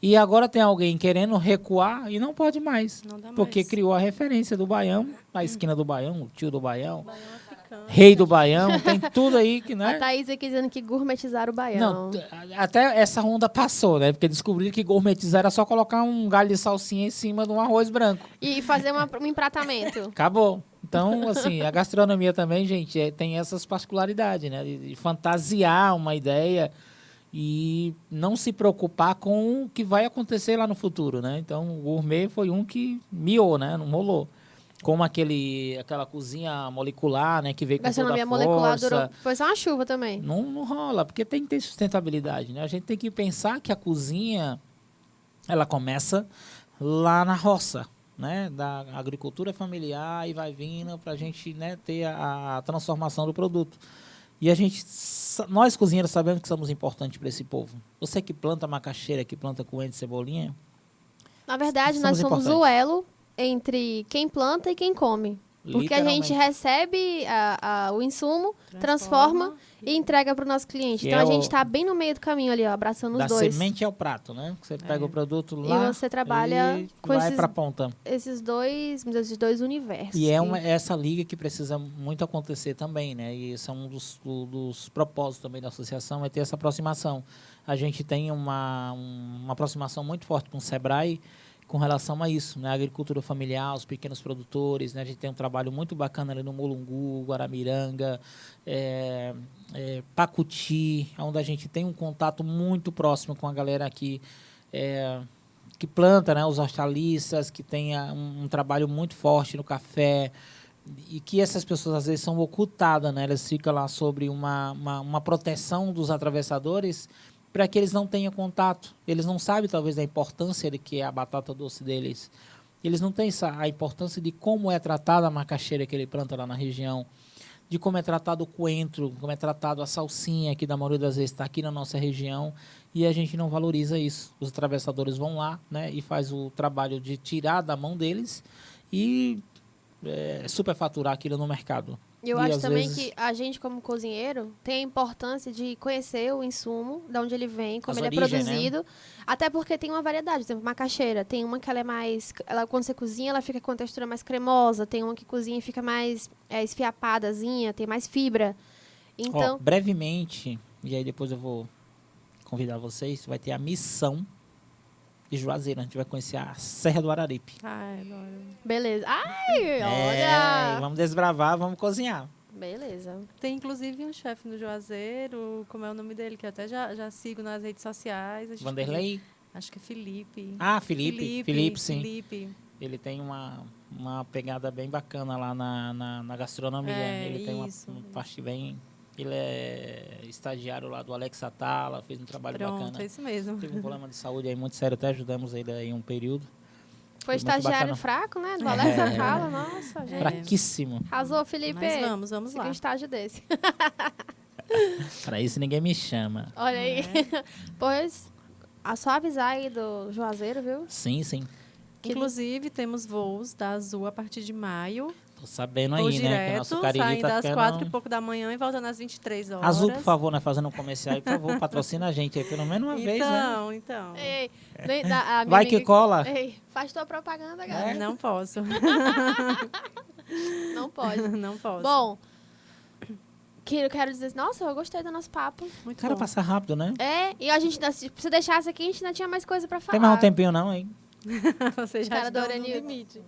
e agora tem alguém querendo recuar e não pode mais. Não dá Porque mais. criou a referência do baião, a esquina do baião, o tio do baião, Baião africano. rei do baião, tem tudo aí que, A né? Thaís aqui dizendo que gourmetizaram o baião. Não, até essa onda passou, né? Porque descobriram que gourmetizar era só colocar um galho de salsinha em cima de um arroz branco. E fazer um empratamento. Acabou. Então, assim, a gastronomia também, gente, tem essas particularidades, né? De fantasiar uma ideia e não se preocupar com o que vai acontecer lá no futuro, né? Então, o gourmet foi um que miou, né? Não rolou. Como aquela cozinha molecular, né? Que veio com toda a Gastronomia molecular força. durou... Foi só uma chuva também. Não rola, porque tem que ter sustentabilidade, né? A gente tem que pensar que a cozinha, ela começa lá na roça, né? Da agricultura familiar e vai vindo para a gente, né, ter a transformação do produto. E nós cozinheiros sabemos que somos importantes para esse povo. Você que planta macaxeira, que planta coentro e cebolinha... Na verdade, nós somos o elo entre quem planta e quem come. Porque a gente recebe o insumo, transforma e entrega para o nosso cliente. Então, a gente está bem no meio do caminho ali, ó, abraçando os dois. Da semente ao prato, né? Você pega o produto lá e você trabalha com vai para a ponta. Esses dois universos. E essa liga que precisa muito acontecer também, né? E esse é um dos propósitos também da associação, é ter essa aproximação. A gente tem uma aproximação muito forte com o Sebrae, com relação a isso, né? A agricultura familiar, os pequenos produtores, né? A gente tem um trabalho muito bacana ali no Mulungu, Guaramiranga, Pacuti, onde a gente tem um contato muito próximo com a galera aqui que planta, né? Os hortaliças, que tem um trabalho muito forte no café, e que essas pessoas às vezes são ocultadas, né? Elas ficam lá sobre uma proteção dos atravessadores, para que eles não tenham contato. Eles não sabem, talvez, da importância de que é a batata doce deles. Eles não têm a importância de como é tratada a macaxeira que ele planta lá na região, de como é tratado o coentro, como é tratado a salsinha, que da maioria das vezes está aqui na nossa região, e a gente não valoriza isso. Os atravessadores vão lá, né, e faz o trabalho de tirar da mão deles e superfaturar aquilo no mercado. Eu acho também que a gente, como cozinheiro, tem a importância de conhecer o insumo, de onde ele vem, como ele é produzido. Né? Até porque tem uma variedade. Por exemplo, macaxeira. Tem uma que ela é mais... quando você cozinha, ela fica com a textura mais cremosa. Tem uma que cozinha e fica mais esfiapadazinha, tem mais fibra. Então... brevemente, e aí depois eu vou convidar vocês, vai ter a missão de Juazeiro. A gente vai conhecer a Serra do Araripe. Ai, adoro. Beleza. Ai, olha! Vamos desbravar, vamos cozinhar. Beleza. Tem, inclusive, um chefe no Juazeiro, como é o nome dele, que eu até já sigo nas redes sociais. Vanderlei? Acho que é Felipe. Ah, Felipe, sim. Felipe. Ele tem uma pegada bem bacana lá na gastronomia. Ele tem uma parte bem... Ele é estagiário lá do Alex Atala, fez um trabalho bacana. É isso mesmo. Teve um problema de saúde aí muito sério, até ajudamos ele aí um período. Foi estagiário fraco, né? Do Alex Atala, nossa, gente. Fraquíssimo. Arrasou, Felipe. Mas vamos lá. Um estágio desse. Para isso ninguém me chama. Olha aí. Pois, só avisar aí do Juazeiro, viu? Sim. Inclusive, temos voos da Azul a partir de maio. Tô sabendo aí, direto, né? Que o nosso Cariri saindo tá às 4h da manhã e voltando às 23 horas. Azul, por favor, né? Fazendo um comercial aí, por favor, patrocina a gente aí, pelo menos uma vez, né? Então. Ei, vai que cola. Ei, faz tua propaganda, galera. Não posso. Não pode. Não posso. Bom, eu quero dizer, nossa, eu gostei do nosso papo. Muito bom. Passa rápido, né? E a gente, se deixasse aqui, a gente ainda tinha mais coisa pra falar. Tem mais um tempinho não, hein? Você já deu no limite.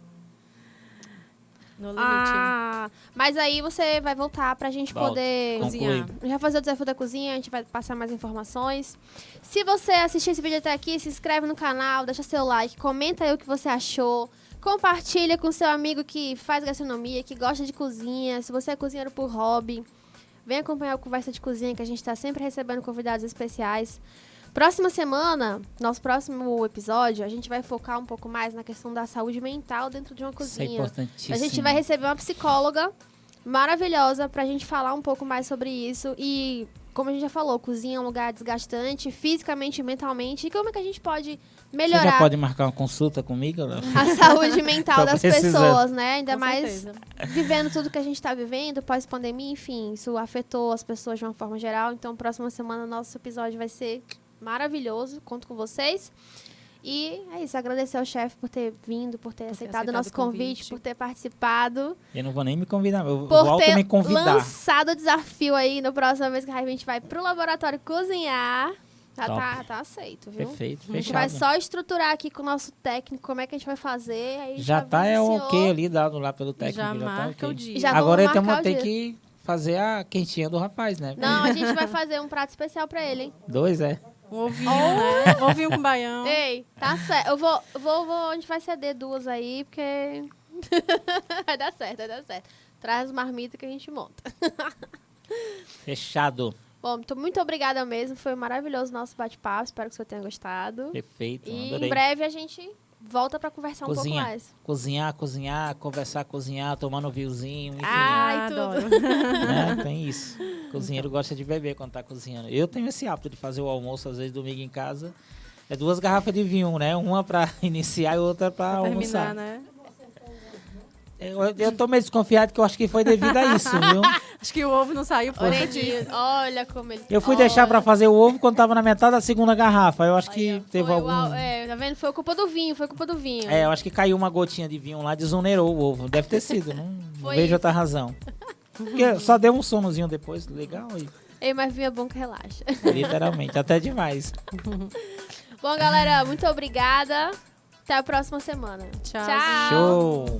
No limite. Mas aí você vai voltar pra gente poder cozinhar. Já fazer o desafio da cozinha, a gente vai passar mais informações. Se você assistiu esse vídeo até aqui, se inscreve no canal, deixa seu like, comenta aí o que você achou. Compartilha com seu amigo que faz gastronomia, que gosta de cozinha. Se você é cozinheiro por hobby, vem acompanhar o Conversa de Cozinha, que a gente tá sempre recebendo convidados especiais. Próxima semana, nosso próximo episódio, a gente vai focar um pouco mais na questão da saúde mental dentro de uma cozinha. Isso é importantíssimo. A gente vai receber uma psicóloga maravilhosa pra gente falar um pouco mais sobre isso. E, como a gente já falou, cozinha é um lugar desgastante, fisicamente e mentalmente. E como é que a gente pode melhorar... Você já pode marcar uma consulta comigo? Não? A saúde mental das pessoas, né? Ainda Com mais certeza. Vivendo tudo que a gente tá vivendo, pós-pandemia, enfim. Isso afetou as pessoas de uma forma geral. Então, próxima semana, nosso episódio vai ser... maravilhoso, conto com vocês. E é isso, agradecer ao chefe por ter vindo, por ter aceitado o nosso convite, por ter participado. Eu não vou nem me convidar, eu volto a me convidar. Por ter lançado o desafio aí, na próxima vez que a gente vai pro laboratório cozinhar. Tá aceito, viu? Perfeito, fechado. A gente vai só estruturar aqui com o nosso técnico como é que a gente vai fazer. Aí já tá ok ali dado lá pelo técnico. Já marca tá okay. o dia. Agora eu tenho que fazer a quentinha do rapaz, né? Não, a gente vai fazer um prato especial pra ele, hein? 2, é. Um ovinho, né? Um ovinho com baião. Ei, tá certo. Eu vou, a gente vai ceder 2 aí, porque vai dar certo, vai dar certo. Traz as marmitas que a gente monta. Fechado. Bom, muito obrigada mesmo. Foi maravilhoso o nosso bate-papo. Espero que você tenha gostado. Perfeito, E adorei. em breve a gente volta pra conversar um pouco Cozinha. mais. Cozinhar, conversar, cozinhar, tomando um vinhozinho, enfim. Ai, tudo. adoro. Né? Tem isso. Cozinheiro gosta de beber quando tá cozinhando. Eu tenho esse hábito de fazer o almoço, às vezes, domingo em casa. É 2 garrafas de vinho, né? Uma pra iniciar e outra pra almoçar. Terminar, né? Eu tô meio desconfiado que eu acho que foi devido a isso, viu? Acho que o ovo não saiu por Orelhinho, olha como ele... Eu fui deixar pra fazer o ovo quando tava na metade da segunda garrafa. Eu acho que teve algum... tá vendo? Foi culpa do vinho, É, eu acho que caiu uma gotinha de vinho lá, desonerou o ovo. Deve ter sido, não Foi vejo isso. outra razão. Porque só deu um sonozinho depois, legal. Ei, mas vinho é bom que relaxa. Literalmente, até demais. Bom, galera, muito obrigada. Até a próxima semana. Tchau. Tchau. Show!